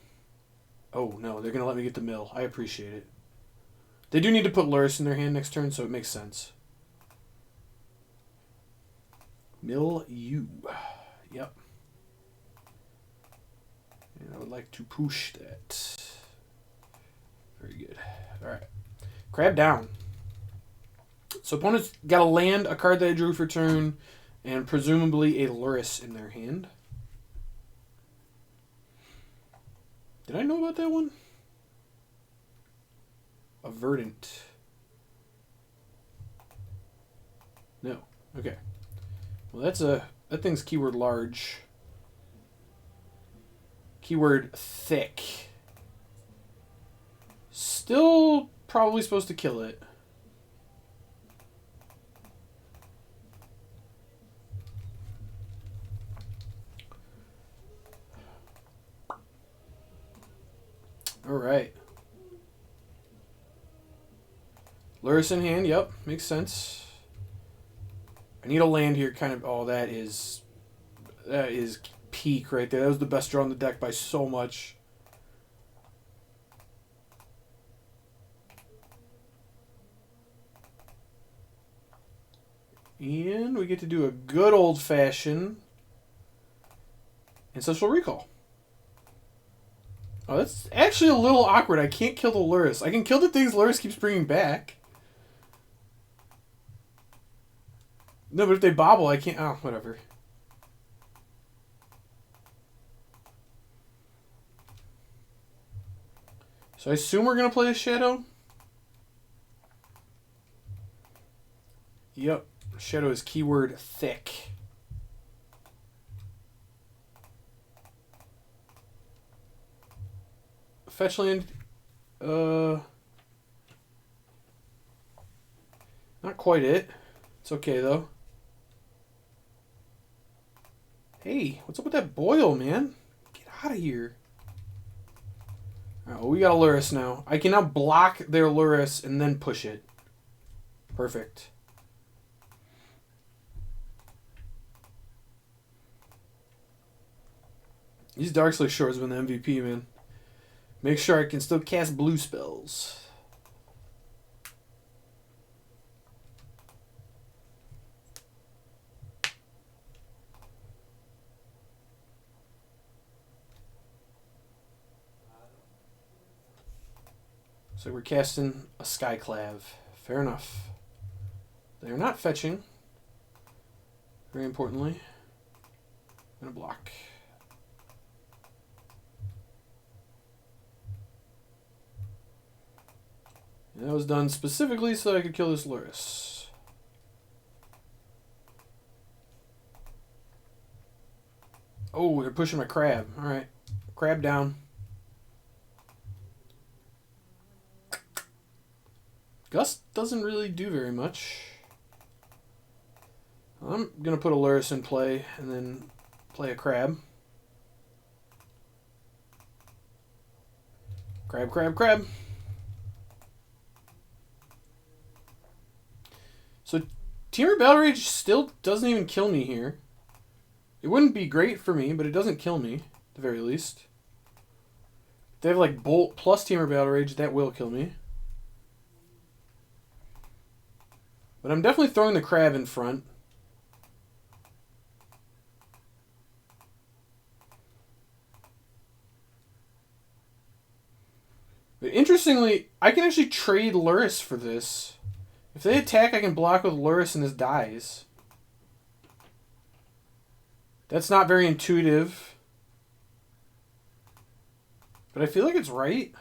Oh no, they're going to let me get the mill. I appreciate it. They do need to put Lurrus in their hand next turn, so it makes sense. Milieu. Yep. And I would like to push that. Very good. Alright. Crab down. So opponents got to land a card that I drew for turn, and presumably a Lurrus in their hand. Did I know about that one? A Verdant. No. Okay. Well, that thing's keyword large. Keyword thick. Still probably supposed to kill it. All right. Lurrus in hand, yep, makes sense. I need a land here, kind of. Oh, that is peak right there. That was the best draw on the deck by so much. And we get to do a good old-fashioned ancestral recall. Oh, that's actually a little awkward. I can't kill the Lurrus. I can kill the things Lurrus keeps bringing back. No, but if they bobble, I can't... Oh, whatever. So I assume we're going to play a Shadow? Yep. Shadow is keyword thick. Fetch land. Not quite it. It's okay, though. Hey, what's up with that boil, man? Get out of here. Alright, well, we got a Lurrus now. I can now block their Lurrus and then push it. Perfect. These Darksley Shores have been the MVP, man. Make sure I can still cast blue spells. So we're casting a Skyclav. Fair enough. They're not fetching. Very importantly. I'm going to block. And that was done specifically so that I could kill this Lurrus. Oh, they're pushing my crab. Alright. Crab down. Gust doesn't really do very much. I'm going to put a Lurrus in play and then play a crab. Crab, crab, crab. So Temur Battle Rage still doesn't even kill me here. It wouldn't be great for me, but it doesn't kill me, at the very least. If they have like Bolt plus Temur Battle Rage, that will kill me. But I'm definitely throwing the crab in front. But interestingly, I can actually trade Lurrus for this. If they attack, I can block with Lurrus and this dies. That's not very intuitive. But I feel like it's right.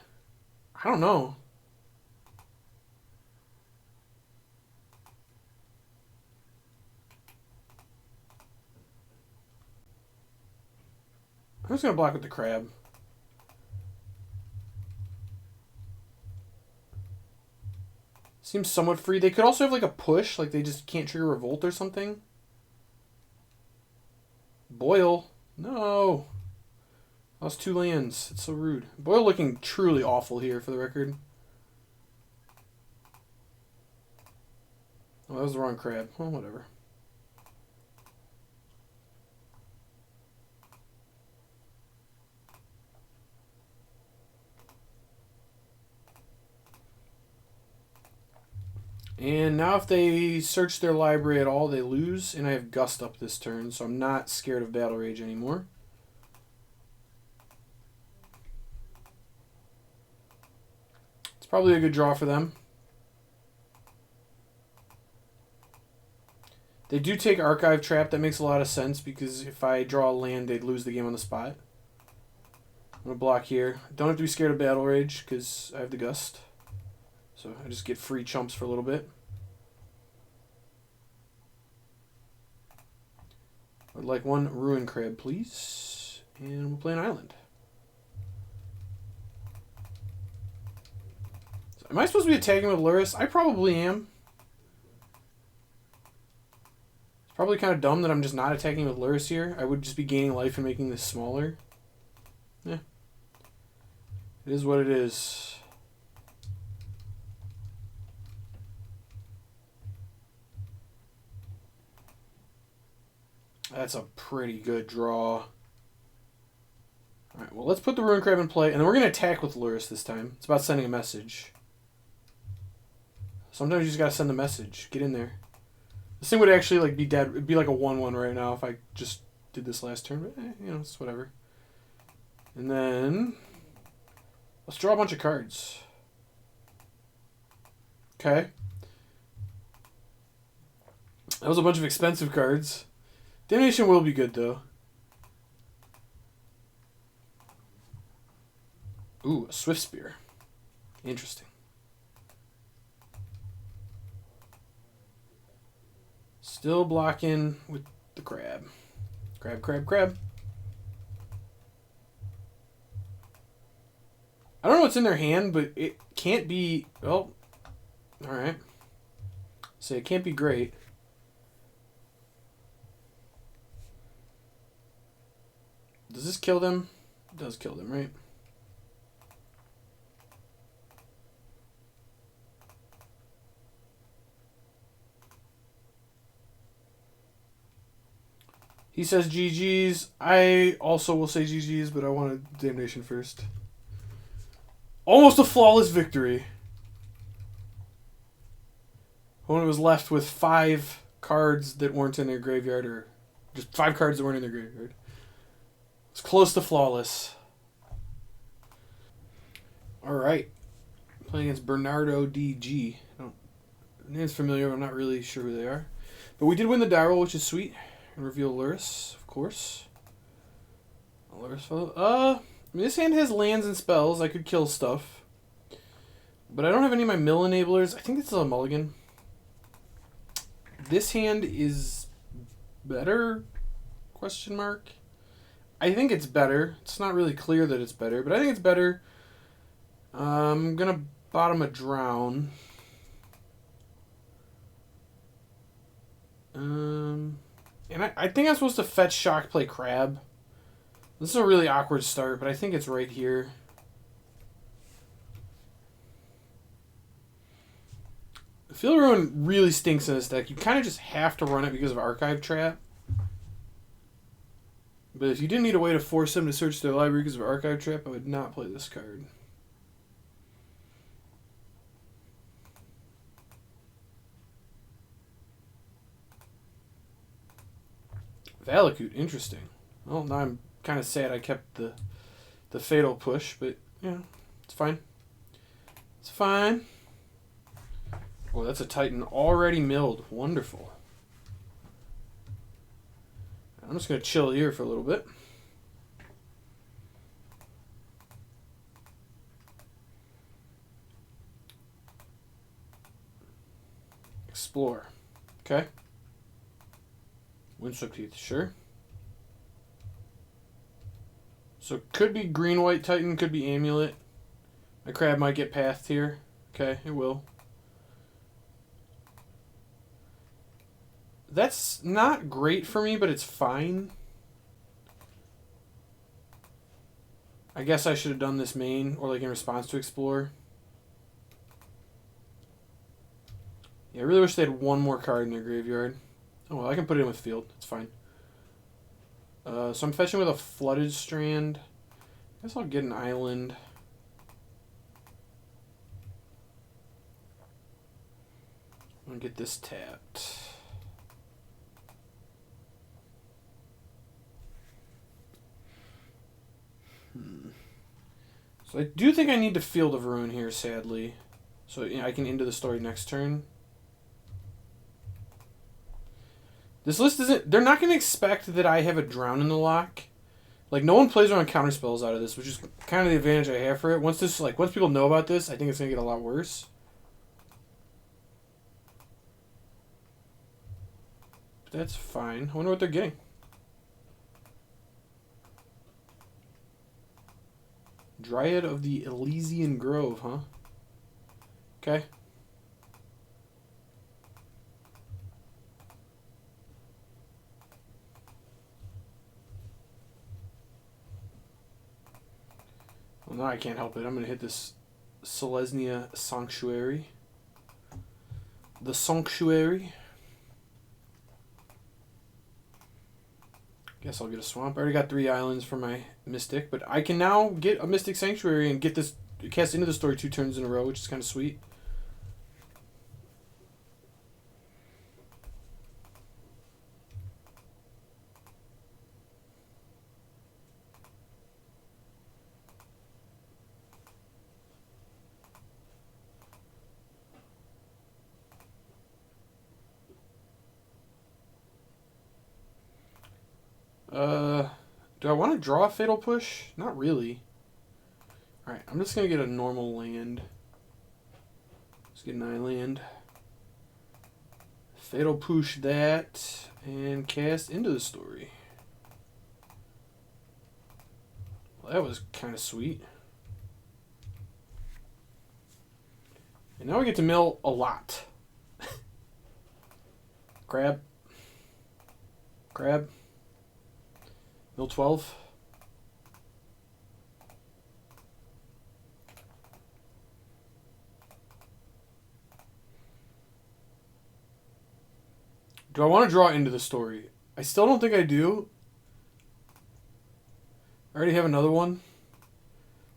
I don't know. I'm just going to block with the crab. Seems somewhat free. They could also have like a push, like they just can't trigger Revolt or something. Boil. No. Lost 2 lands. It's so rude. Boil looking truly awful here for the record. Oh, that was the wrong crab. Well, whatever. And now if they search their library at all, they lose, and I have Gust up this turn, so I'm not scared of Battle Rage anymore. It's probably a good draw for them. They do take Archive Trap. That makes a lot of sense because if I draw a land, they'd lose the game on the spot. I'm going to block here. Don't have to be scared of Battle Rage because I have the Gust. So I just get free chumps for a little bit. I'd like one Ruin Crab, please. And we'll play an island. So am I supposed to be attacking with Lurrus? I probably am. It's probably kind of dumb that I'm just not attacking with Lurrus here. I would just be gaining life and making this smaller. Yeah. It is what it is. That's a pretty good draw. Alright, well, let's put the Ruin Crab in play, and then we're going to attack with Lurrus this time. It's about sending a message. Sometimes you just got to send the message. Get in there. This thing would actually like be dead. It'd be like a 1-1 right now if I just did this last turn. But, you know, it's whatever. And then let's draw a bunch of cards. Okay. That was a bunch of expensive cards. Damnation will be good, though. Ooh, a Swift Spear. Interesting. Still blocking with the crab. Crab, crab, crab. I don't know what's in their hand, but it can't be... Oh, alright. So it can't be great. Does this kill them? It does kill them, right? He says GG's. I also will say GG's, but I wanted Damnation first. Almost a flawless victory. Opponent was left with 5 cards that weren't in their graveyard, or just 5 cards that weren't in their graveyard. It's close to flawless. Alright. Playing against Bernardo DG. Name's familiar, but I'm not really sure who they are. But we did win the die roll, which is sweet. And reveal Lurrus, of course. Lurrus fellow. I mean, this hand has lands and spells. I could kill stuff. But I don't have any of my mill enablers. I think it's a mulligan. This hand is better? Question mark. I think it's better. It's not really clear that it's better, but I think it's better. I'm going to bottom a Drown. And I think I'm supposed to fetch Shock, play Crab. This is a really awkward start, but I think it's right here. Field Ruin really stinks in this deck. You kind of just have to run it because of Archive Trap. But if you didn't need a way to force them to search their library because of Archive Trap, I would not play this card. Valakut, interesting. Well, now I'm kind of sad I kept the Fatal Push, but yeah, it's fine. It's fine. Oh, that's a Titan already milled. Wonderful. I'm just going to chill here for a little bit. Explore. Okay. Windswept Teeth, sure. So could be green-white Titan, could be Amulet. My crab might get pathed here. Okay, it will. That's not great for me, but it's fine. I guess I should have done this main, or like in response to Explore. Yeah, I really wish they had one more card in their graveyard. Oh, well, I can put it in with Field. It's fine. So I'm fetching with a Flooded Strand. I guess I'll get an island. I'll get this tapped. So I do think I need to Field of Ruin here, sadly. So I can end the story next turn. This list isn't... They're not going to expect that I have a Drown in the lock. Like, no one plays around counter spells out of this, which is kind of the advantage I have for it. Once people know about this, I think it's going to get a lot worse. But that's fine. I wonder what they're getting. Dryad of the Elysian Grove, huh? Okay. Well, now I can't help it. I'm going to hit this Selesnya Sanctuary. The Sanctuary. Guess I'll get a swamp. I already got 3 islands for my Mystic, but I can now get a Mystic Sanctuary and get this cast into the story 2 turns in a row, which is kind of sweet. Do I want to draw a Fatal Push? Not really. Alright, I'm just going to get a normal land. Let's get an island. Fatal Push that, and cast into the story. Well, that was kind of sweet. And now we get to mill a lot. Grab. Grab. Mill 12. Do I want to draw into the story? I still don't think I do. I already have another one.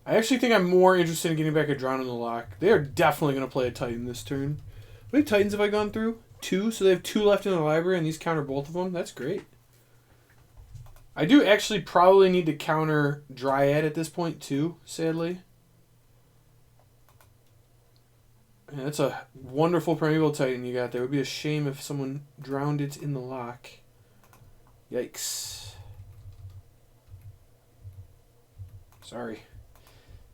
I actually think I'm more interested in getting back a Drown in the Lock. They are definitely going to play a Titan this turn. How many Titans have I gone through? 2, so they have 2 left in the library, and these counter both of them. That's great. I do actually probably need to counter Dryad at this point, too, sadly. Yeah, that's a wonderful Primeval Titan you got there. It would be a shame if someone drowned it in the lock. Yikes. Sorry.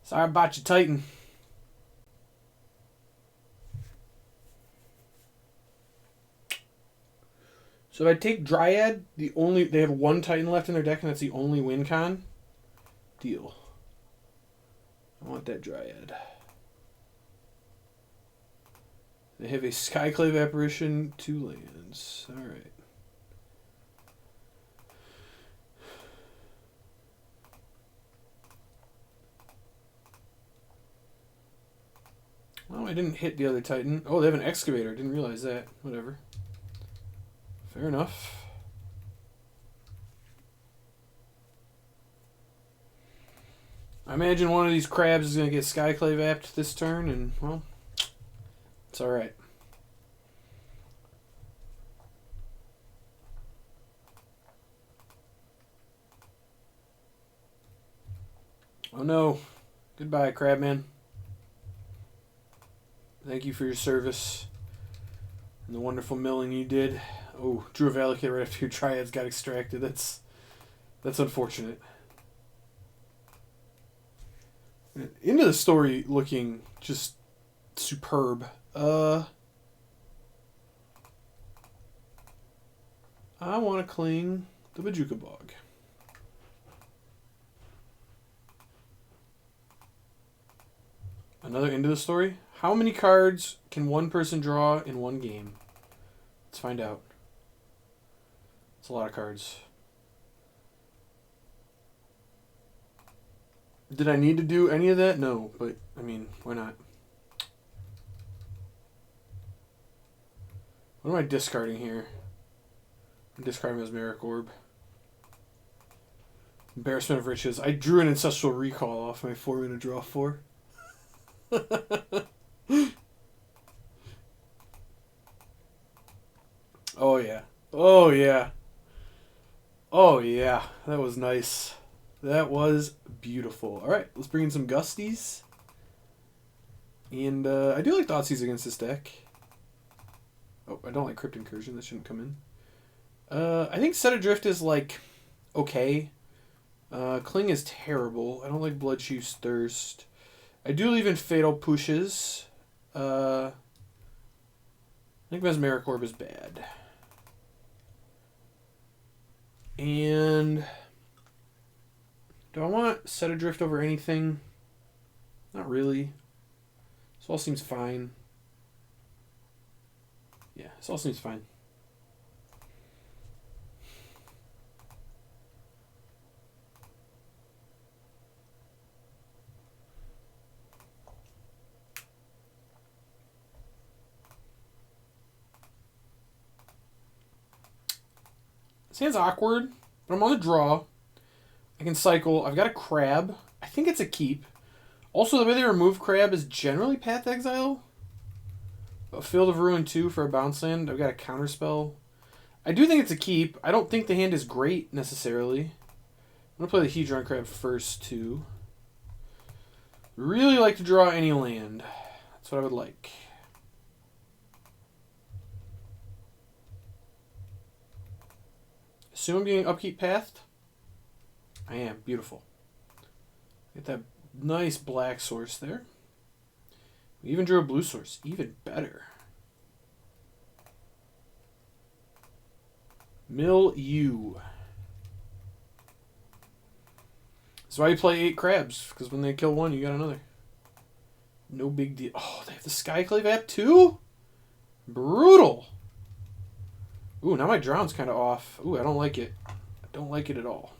Sorry about your Titan. So if I take Dryad, they have 1 Titan left in their deck, and that's the only win con. Deal. I want that Dryad. They have a Skyclave Apparition, 2 lands. Alright. Oh, I didn't hit the other Titan. Oh, they have an Excavator. Didn't realize that. Whatever. Fair enough. I imagine one of these crabs is going to get Skyclave Apped this turn, and, well, it's alright. Oh no. Goodbye, Crabman. Thank you for your service and the wonderful milling you did. Oh, drew a Valakut right after your Triads got extracted. That's unfortunate. Into the story looking just superb. I want to cling the Bajuka Bog. Another end of the story. How many cards can one person draw in one game? Let's find out. It's a lot of cards. Did I need to do any of that? No, but, I mean, why not? What am I discarding here? I'm discarding Mesmeric Orb. Embarrassment of Riches. I drew an Ancestral Recall off my 4-mana draw 4. Oh yeah. Oh yeah. Oh yeah. That was nice. That was beautiful. All right, let's bring in some Gusties. And I do like Thoughtseize against this deck. Oh, I don't like Crypt Incursion. That shouldn't come in. I think Set Adrift is like okay. Cling is terrible. I don't like Bloodshoo's Thirst. I do leave in Fatal Pushes. I think Mesmeric Orb is bad. And do I want Set Adrift over anything? Not really. This all seems fine. Yeah, this all seems fine. This hand's awkward, but I'm on the draw. I can cycle. I've got a crab. I think it's a keep. Also, the way they remove crab is generally Path Exile. A Field of Ruin 2 for a bounce land. I've got a counterspell. I do think it's a keep. I don't think the hand is great, necessarily. I'm going to play the Hedron Crab first, too. Really like to draw any land. That's what I would like. Assume I'm getting upkeep pathed. I am. Beautiful. Get that nice black source there. We even drew a blue source. Even better. Milieu. That's why you play 8 crabs, because when they kill one, you got another. No big deal. Oh, they have the Skyclave app too? Brutal. Ooh, now my drown's kind of off. Ooh, I don't like it. I don't like it at all.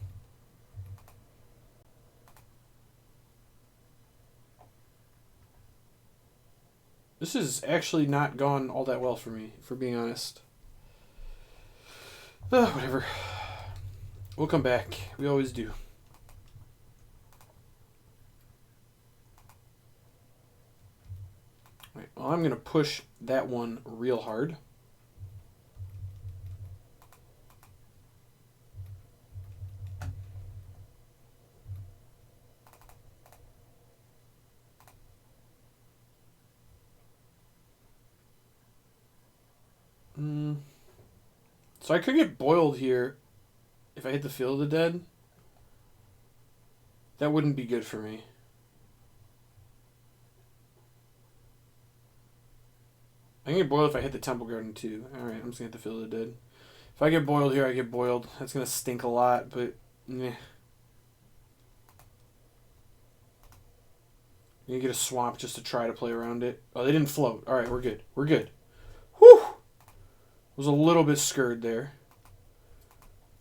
This has actually not gone all that well for me, for being honest. Whatever. We'll come back. We always do. Right, well, I'm going to push that one real hard. So I could get boiled here if I hit the Field of the Dead. That wouldn't be good for me. I can get boiled if I hit the Temple Garden too. Alright, I'm just going to hit the Field of the Dead. If I get boiled here, I get boiled. That's going to stink a lot, but meh. I'm going to get a swamp just to try to play around it. Oh, they didn't float. Alright, we're good. We're good. Whew! Was a little bit scared there.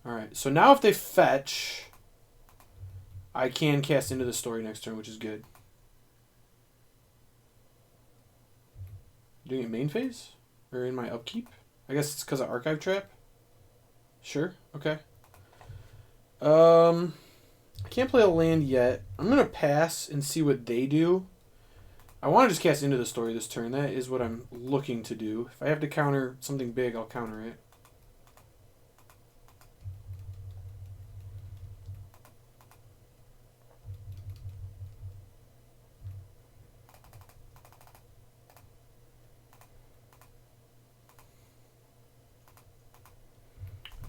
Alright, so now if they fetch, I can cast Into the Story next turn, which is good. Doing it main phase? Or in my upkeep? I guess it's because of Archive Trap? Sure, okay. I can't play a land yet. I'm going to pass and see what they do. I want to just cast Into the Story this turn. That is what I'm looking to do. If I have to counter something big, I'll counter it.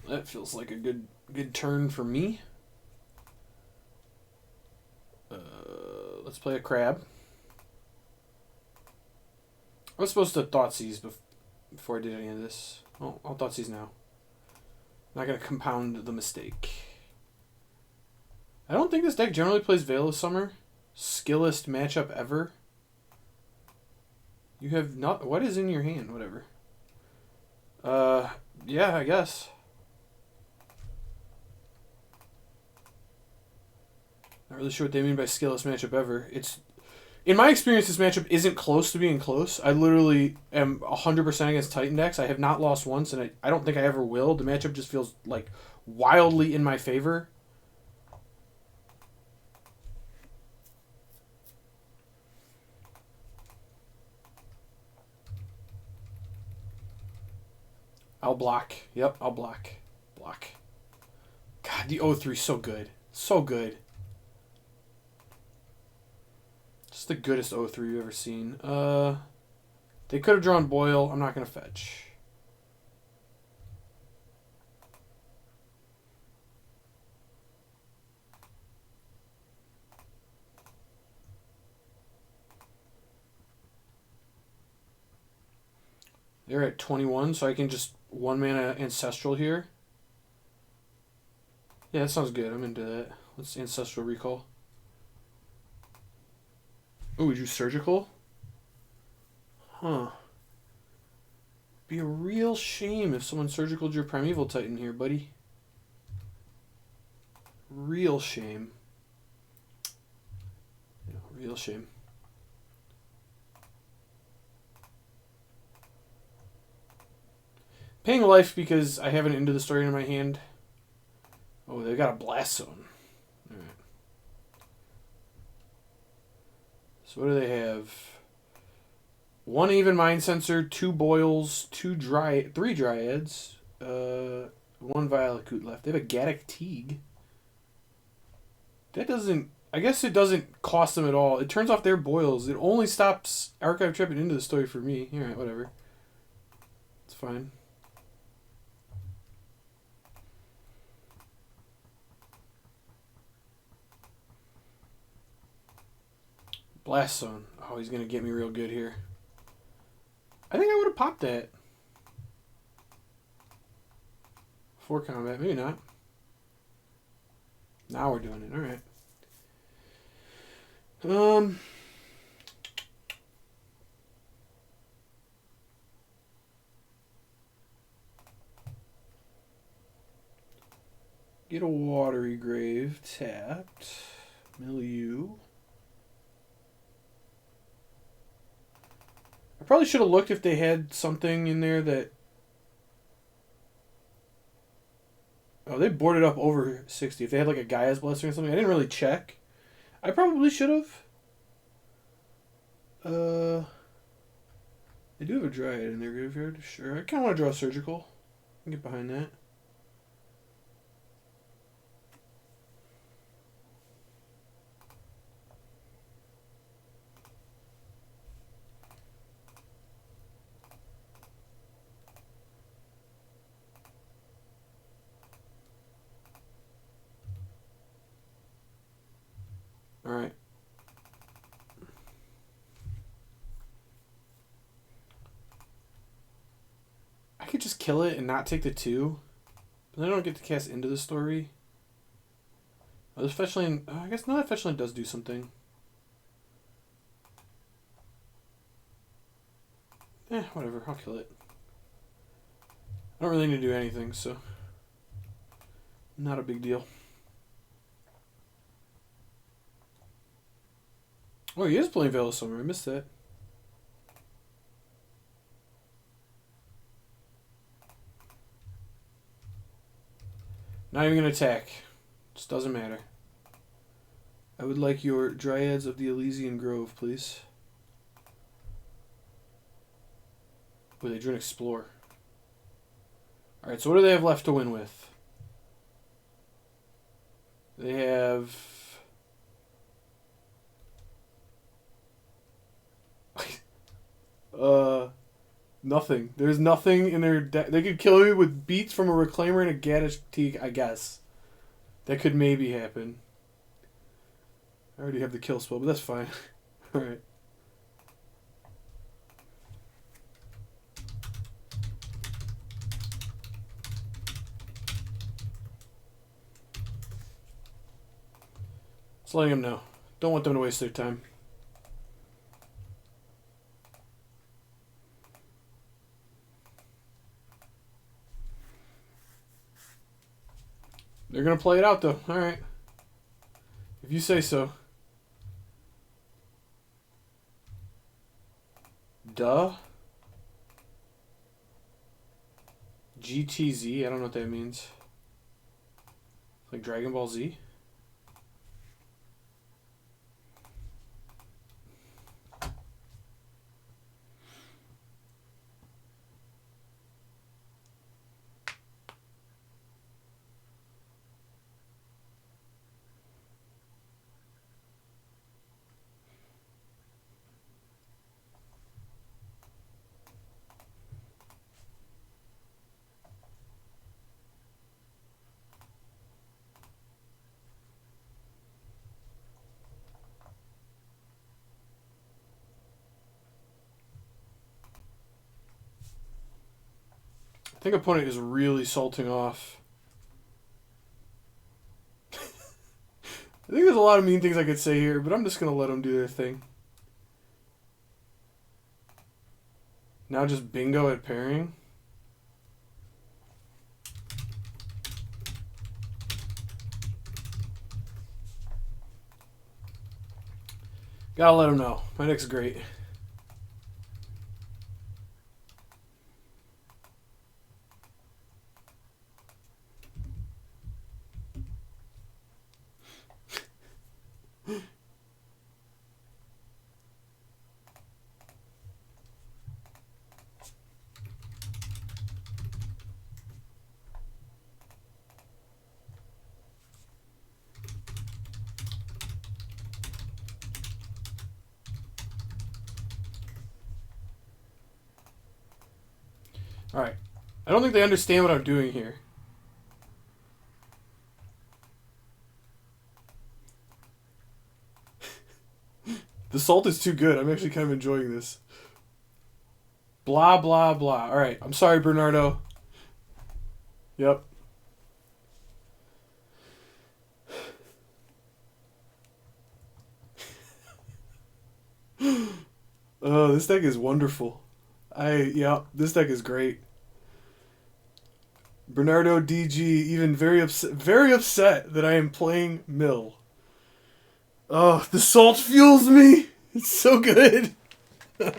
That feels like a good turn for me. Let's play a crab. I was supposed to Thoughtseize before I did any of this. Oh, I'll Thoughtseize now. Not going to compound the mistake. I don't think this deck generally plays Veil of Summer. Skillest matchup ever. You have not... What is in your hand? Whatever. Yeah, I guess. Not really sure what they mean by skillest matchup ever. It's... In my experience, this matchup isn't close to being close. I literally am 100% against Titan decks. I have not lost once, and I don't think I ever will. The matchup just feels, like, wildly in my favor. I'll block. Yep, I'll block. Block. God, the O3 is so good. So good. Just the goodest O3 you've ever seen. They could have drawn Boyle. I'm not going to fetch. They're at 21, so I can just 1-mana Ancestral here. Yeah, that sounds good. I'm into that. Let's Ancestral Recall. Oh, we drew Surgical? Huh. Be a real shame if someone Surgical drew Primeval Titan here, buddy. Real shame. Yeah, real shame. Paying life because I have an Into the Story in my hand. Oh, they got a Blast Zone. Alright. So what do they have? 1 Even Mind Sensor, 2 Boils, 3 Dryads, 1 Violacoot left. They have a Gaddock Teague. That doesn't... I guess it doesn't cost them at all. It turns off their Boils. It only stops Archive Trip and Into the Story for me. Alright, whatever. It's fine. Blast Zone. Oh, he's going to get me real good here. I think I would have popped that. For combat. Maybe not. Now we're doing it. Alright. Get a Watery Grave tapped. Milieu. I probably should have looked if they had something in there that... Oh, they boarded up over 60. If they had like a Gaia's Blessing or something. I didn't really check. I probably should have. They do have a Dryad in their graveyard. Sure. I kind of want to draw Surgical. I can get behind that. Alright. I could just kill it and not take the 2. But then I don't get to cast Into the Story. Oh, this Fetchland... I guess no, that Fetchland does do something. Whatever. I'll kill it. I don't really need to do anything, so... Not a big deal. Oh, he is playing Veil of Summer. I missed that. Not even going to attack. Just doesn't matter. I would like your Dryads of the Elysian Grove, please. Oh, they drew an Explore. Alright, so what do they have left to win with? They have... Nothing. There's nothing in their deck. They could kill me with beats from a Reclaimer and a Gaddish Teague, I guess. That could maybe happen. I already have the kill spell, but that's fine. Alright. Just letting them know. Don't want them to waste their time. They're going to play it out, though. Alright. If you say so. Duh. GTZ? I don't know what that means. Like Dragon Ball Z? think opponent is really salting off. I think there's a lot of mean things I could say here, but I'm just going to let them do their thing. Now just bingo at pairing. Gotta let them know. My deck's great. Alright. I don't think they understand what I'm doing here. The salt is too good. I'm actually kind of enjoying this. Blah, blah, blah. Alright. I'm sorry, Bernardo. Yep. Oh, this deck is wonderful. Yeah, this deck is great. Bernardo DG even very upset that I am playing Mill. Oh, the salt fuels me. It's so good. This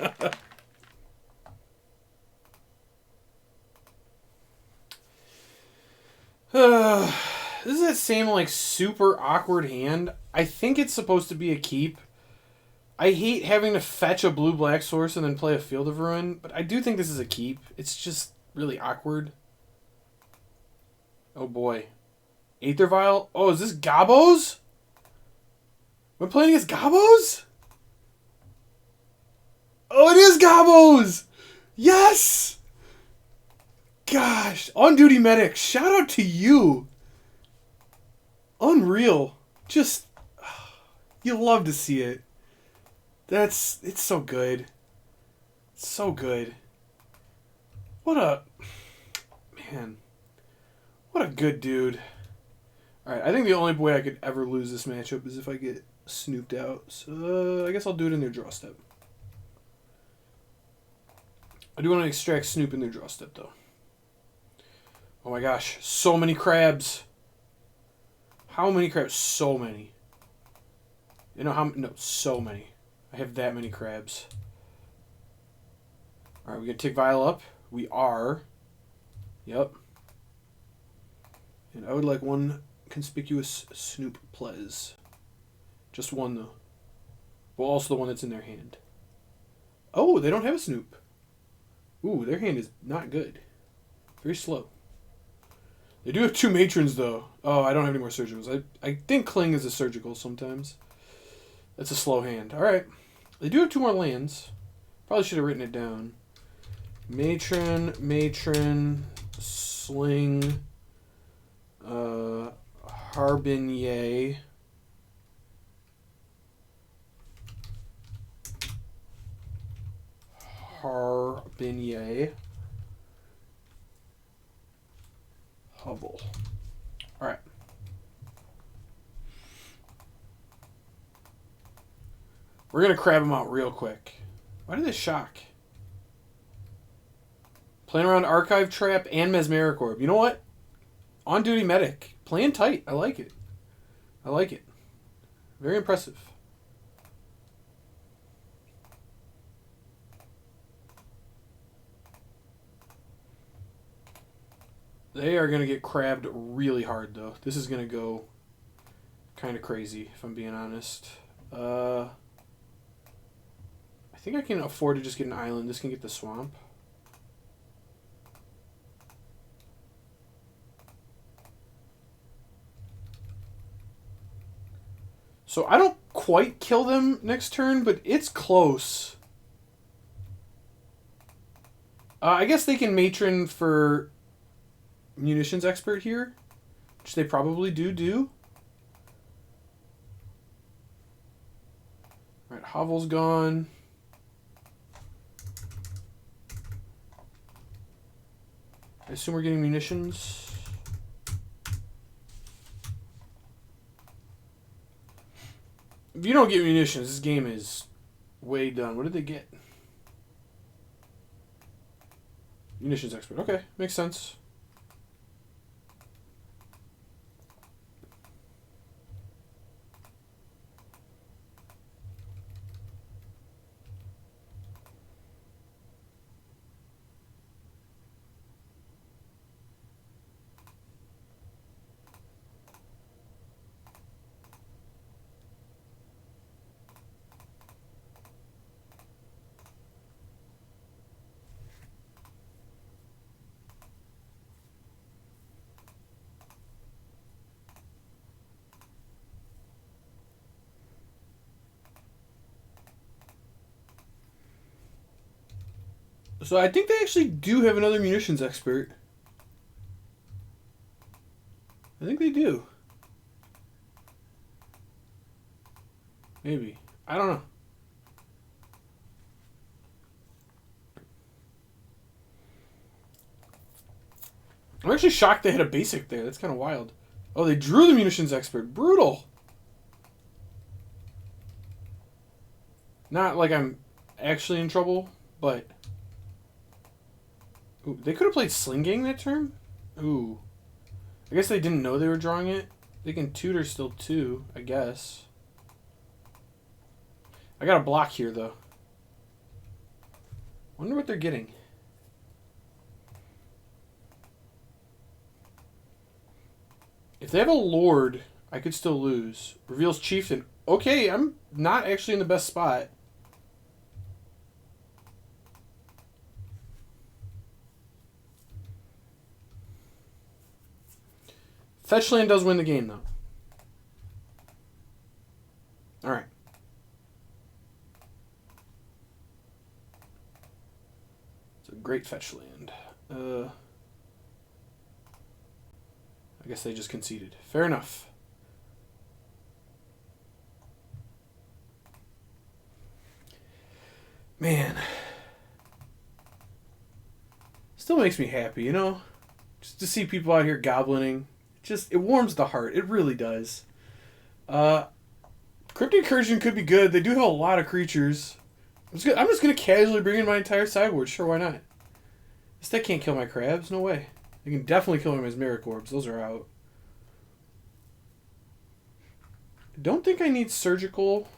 is that same like super awkward hand. I think it's supposed to be a keep. I hate having to fetch a blue-black source and then play a Field of Ruin, but I do think this is a keep. It's just really awkward. Oh boy. Aether Vial? Oh, is this Gabos? We're playing against Gabos? Oh, it is Gabos! Yes! Gosh, On Duty Medic, shout out to you. Unreal. Just, you love to see it. It's so good. So good. What a good dude. Alright, I think the only way I could ever lose this matchup is if I get snooped out. So I guess I'll do it in their draw step. I do want to extract Snoop in their draw step though. Oh my gosh, so many crabs. How many crabs? So many. You know how? No, so many. I have that many crabs. Alright, we gonna tick Vial up? We are. Yep. And I would like one conspicuous Snoop Plez. Just one though. Well, also the one that's in their hand. Oh, they don't have a Snoop. Ooh, their hand is not good. Very slow. They do have two matrons though. Oh, I don't have any more surgicals. I think Kling is a surgical sometimes. That's a slow hand. Alright. They do have two more lands. Probably should have written it down. Matron, Sling, Harbinier. Hubble. Alright. We're going to crab them out real quick. Why did they shock? Playing around Archive Trap and Mesmeric Orb. You know what? On Duty Medic. Playing tight. I like it. I like it. Very impressive. They are going to get crabbed really hard, though. This is going to go kind of crazy, if I'm being honest. I think I can afford to just get an island. This can get the swamp. So I don't quite kill them next turn, but it's close. I guess they can matron for munitions expert here, which they probably do. Alright, Hovel's gone. I I assume we're getting munitions. If you don't get munitions, this game is way done. What did they get? Munitions expert. Okay, makes sense. So I think they actually do have another munitions expert. I think they do. Maybe. I don't know. I'm actually shocked they had a basic there. That's kind of wild. Oh, they drew the munitions expert. Brutal. Not like I'm actually in trouble, but... Ooh, they could have played Sling Gang that turn? Ooh. I guess they didn't know they were drawing it. They can tutor still too, I guess. I got a block here, though. Wonder what they're getting. If they have a Lord, I could still lose. Reveals Chieftain. Okay, I'm not actually in the best spot. Fetchland does win the game, though. Alright. It's a great Fetchland. I guess they just conceded. Fair enough. Man. Still makes me happy, you know? Just to see people out here goblining. It warms the heart. It really does. Cryptic Incursion could be good. They do have a lot of creatures. I'm just gonna casually bring in my entire sideboard. Sure, why not? This deck can't kill my crabs. No way. They can definitely kill him as Miracorbs. Those are out. I don't think I need Surgical.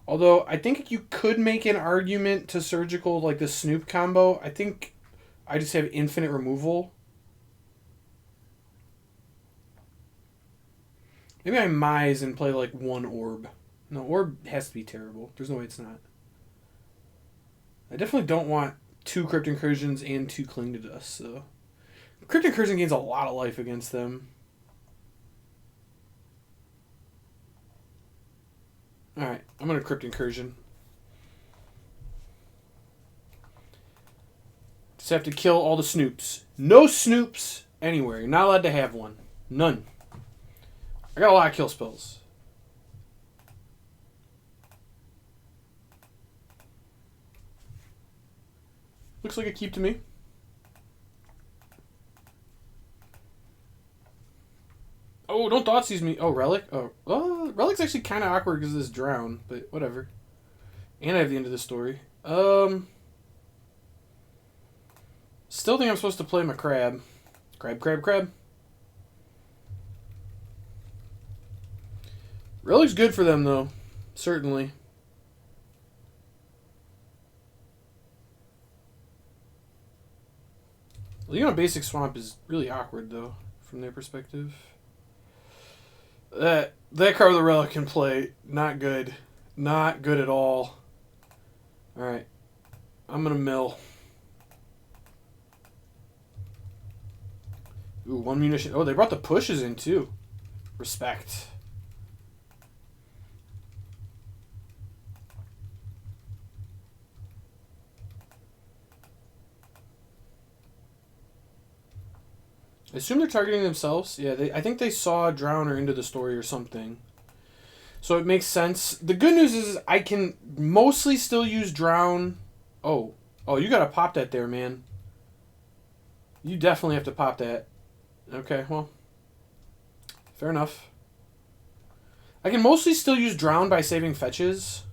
Although, I think you could make an argument to Surgical, like the Snoop combo. I think I just have infinite removal. Maybe I Mize and play like one Orb. No, Orb has to be terrible. There's no way it's not. I definitely don't want 2 Crypt Incursions and 2 Cling to Dust, so... Crypt Incursion gains a lot of life against them. Alright, I'm going to Crypt Incursion. Just have to kill all the Snoops. No Snoops anywhere. You're not allowed to have one. None. I got a lot of kill spells. Looks like a keep to me. Oh, don't Thoughtseize me. Oh, Relic? Oh, Relic's actually kind of awkward because of this Drown, but whatever. And I have the end of the story. Still think I'm supposed to play my Crab. Crab. Relic's good for them, though. Certainly. Leaving a basic swamp is really awkward, though, from their perspective. That card with the Relic can play. Not good. Not good at all. Alright. I'm going to mill. Ooh, 1 munition. Oh, they brought the pushes in, too. Respect. I assume they're targeting themselves. Yeah, I think they saw Drowner into the story or something. So it makes sense. The good news is I can mostly still use Drown. Oh, you gotta pop that there, man. You definitely have to pop that. Okay, well, fair enough. I can mostly still use Drown by saving fetches.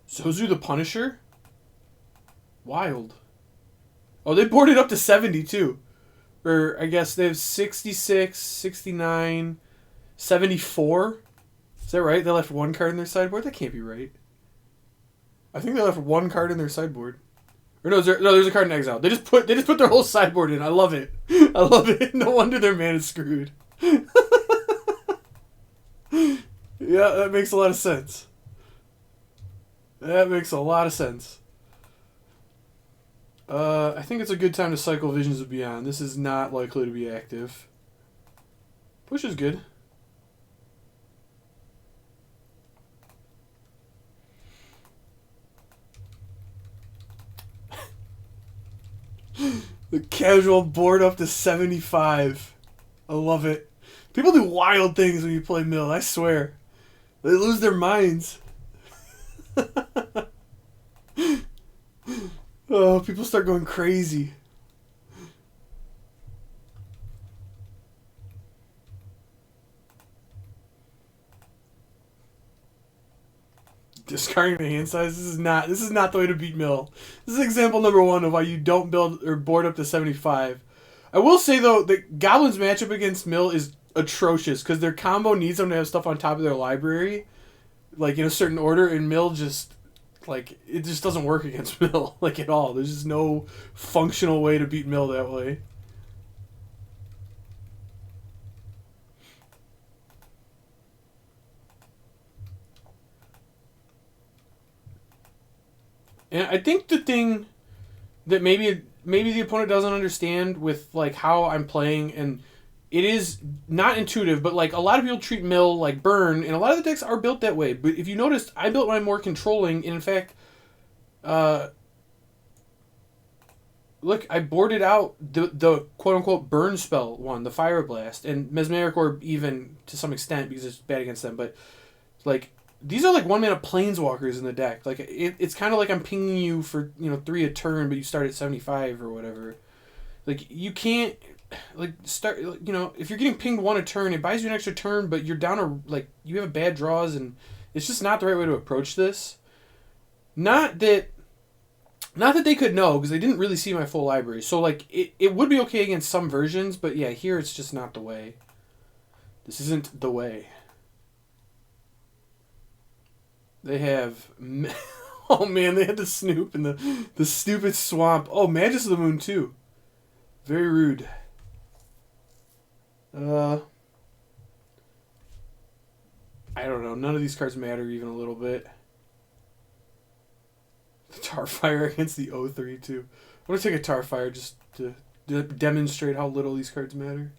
Sozu the Punisher? Wild. Oh, they boarded up to 70 too. Or I guess they have 66, 69, 74. Is that right? They left one card in their sideboard? That can't be right. I think they left one card in their sideboard. Or no, there's a card in exile. They just put their whole sideboard in. I love it. I love it. No wonder their man is screwed. Yeah, that makes a lot of sense. That makes a lot of sense. I think it's a good time to cycle Visions of Beyond. This is not likely to be active. Push is good. The casual board up to 75. I love it. People do wild things when you play Mill, I swear. They lose their minds. Oh, people start going crazy. Discarding the hand size. This is not the way to beat Mill. This is example number 1 of why you don't build or board up to 75. I will say though, the Goblins matchup against Mill is atrocious because their combo needs them to have stuff on top of their library, like in a certain order, and Mill just it just doesn't work against Mill like at all. There's just no functional way to beat Mill that way. And I think the thing that maybe the opponent doesn't understand with like how I'm playing, and it is not intuitive, but like a lot of people treat Mill like Burn, and a lot of the decks are built that way. But if you noticed, I built mine more controlling, and in fact, look, I boarded out the quote unquote burn spell one, the Fire Blast, and Mesmeric Orb even to some extent because it's bad against them, but like. These are like 1-mana planeswalkers in the deck. Like it's kind of like I'm pinging you for 3 a turn, but you start at 75 or whatever. Like you can't start if you're getting pinged 1 a turn, it buys you an extra turn, but you're down to you have bad draws, and it's just not the right way to approach this. Not that they could know because they didn't really see my full library. So it would be okay against some versions, but yeah, here it's just not the way. This isn't the way. They have... Oh, man, they had the Snoop and the stupid Swamp. Oh, Magus of the Moon, too. Very rude. I don't know. None of these cards matter even a little bit. The Tarfire against the 0-3, too. I'm going to take a Tarfire just to demonstrate how little these cards matter.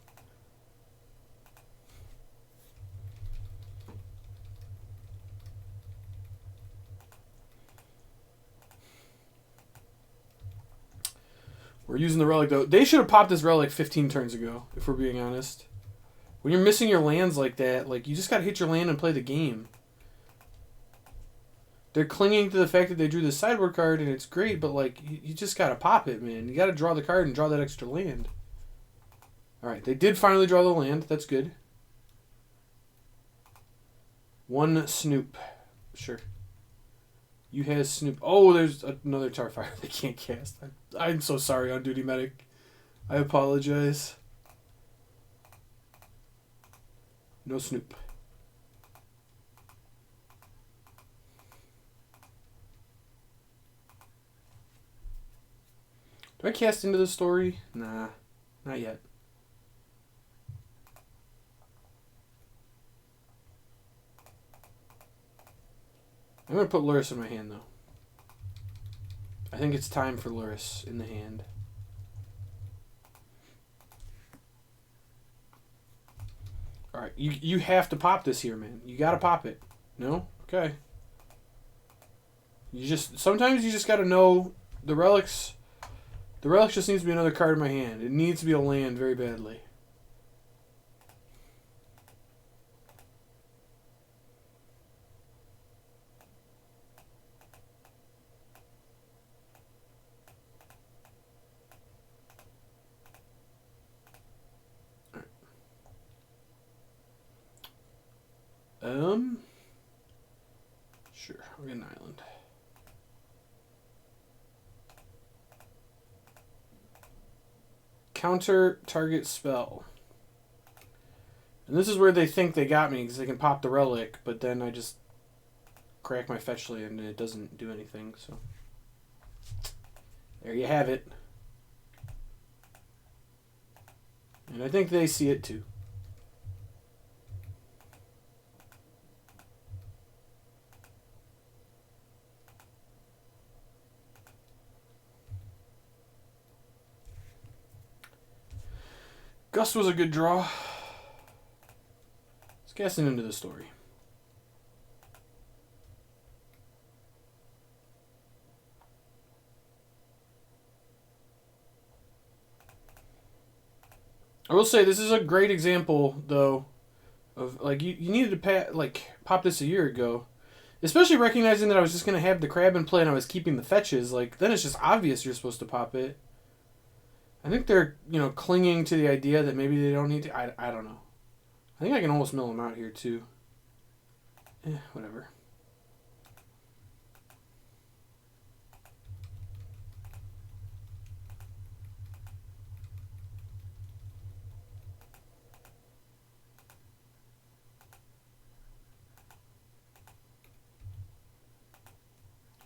We're using the Relic, though. They should have popped this Relic 15 turns ago, if we're being honest. When you're missing your lands like that, you just got to hit your land and play the game. They're clinging to the fact that they drew the sideboard card, and it's great, but, you just got to pop it, man. You got to draw the card and draw that extra land. Alright, they did finally draw the land. That's good. 1 Snoop. Sure. You has Snoop. Oh, there's another Tarfire they can't cast. I'm so sorry, On Duty Medic. I apologize. No Snoop. Do I cast Into the Story? Nah, not yet. I'm going to put Luris in my hand, though. I think it's time for Luris in the hand. Alright, you have to pop this here, man. You got to pop it. No? Okay. Sometimes you just got to know the relics. The relics just needs to be another card in my hand. It needs to be a land very badly. Sure, I'll get an island. Counter target spell. And this is where they think they got me because they can pop the relic, but then I just crack my fetch land and it doesn't do anything, so there you have it. And I think they see it too. Gust was a good draw. Let's guessing into the story. I will say this is a great example, though, of like you needed to pop this a year ago, especially recognizing that I was just gonna have the crab in play and I was keeping the fetches. Like then it's just obvious you're supposed to pop it. I think they're clinging to the idea that maybe they don't need to. I don't know. I think I can almost mill them out here too. Whatever.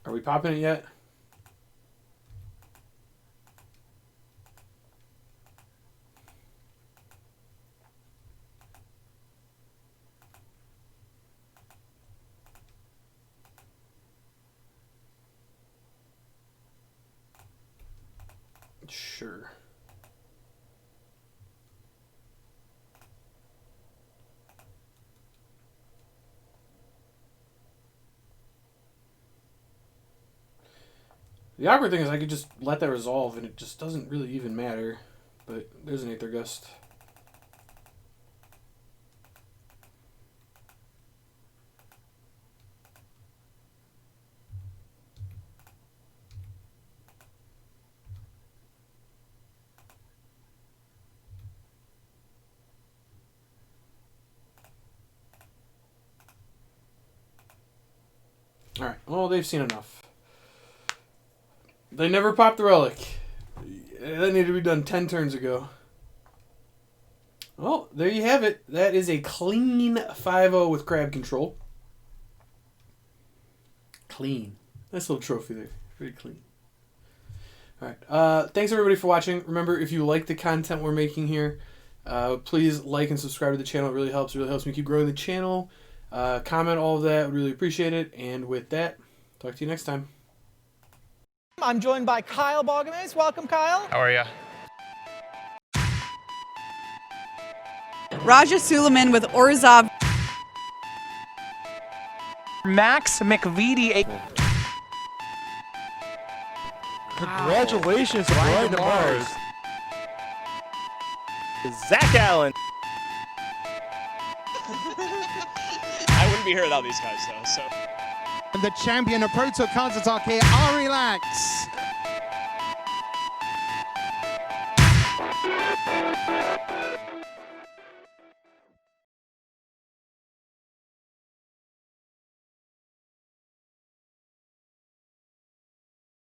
Are we popping it yet? Sure. The awkward thing is I could just let that resolve and it just doesn't really even matter. But there's an Aether Gust. Alright, well, they've seen enough. They never popped the relic. That needed to be done 10 turns ago. Well, there you have it. That is a clean 5-0 with crab control. Clean. Nice little trophy there. Very clean. Alright, thanks everybody for watching. Remember, if you like the content we're making here, please like and subscribe to the channel. It really helps. It really helps me keep growing the channel. Comment all of that. I'd really appreciate it. And with that, talk to you next time. I'm joined by Kyle Balgamase. Welcome, Kyle. How are you? Raja Suleiman with Orzhov. Max McVitie. Congratulations, Brian DeMars. Zach Allen. I wouldn't be here without these guys, though. So. And the champion of Proto Counter-Attack here, Ari Lax.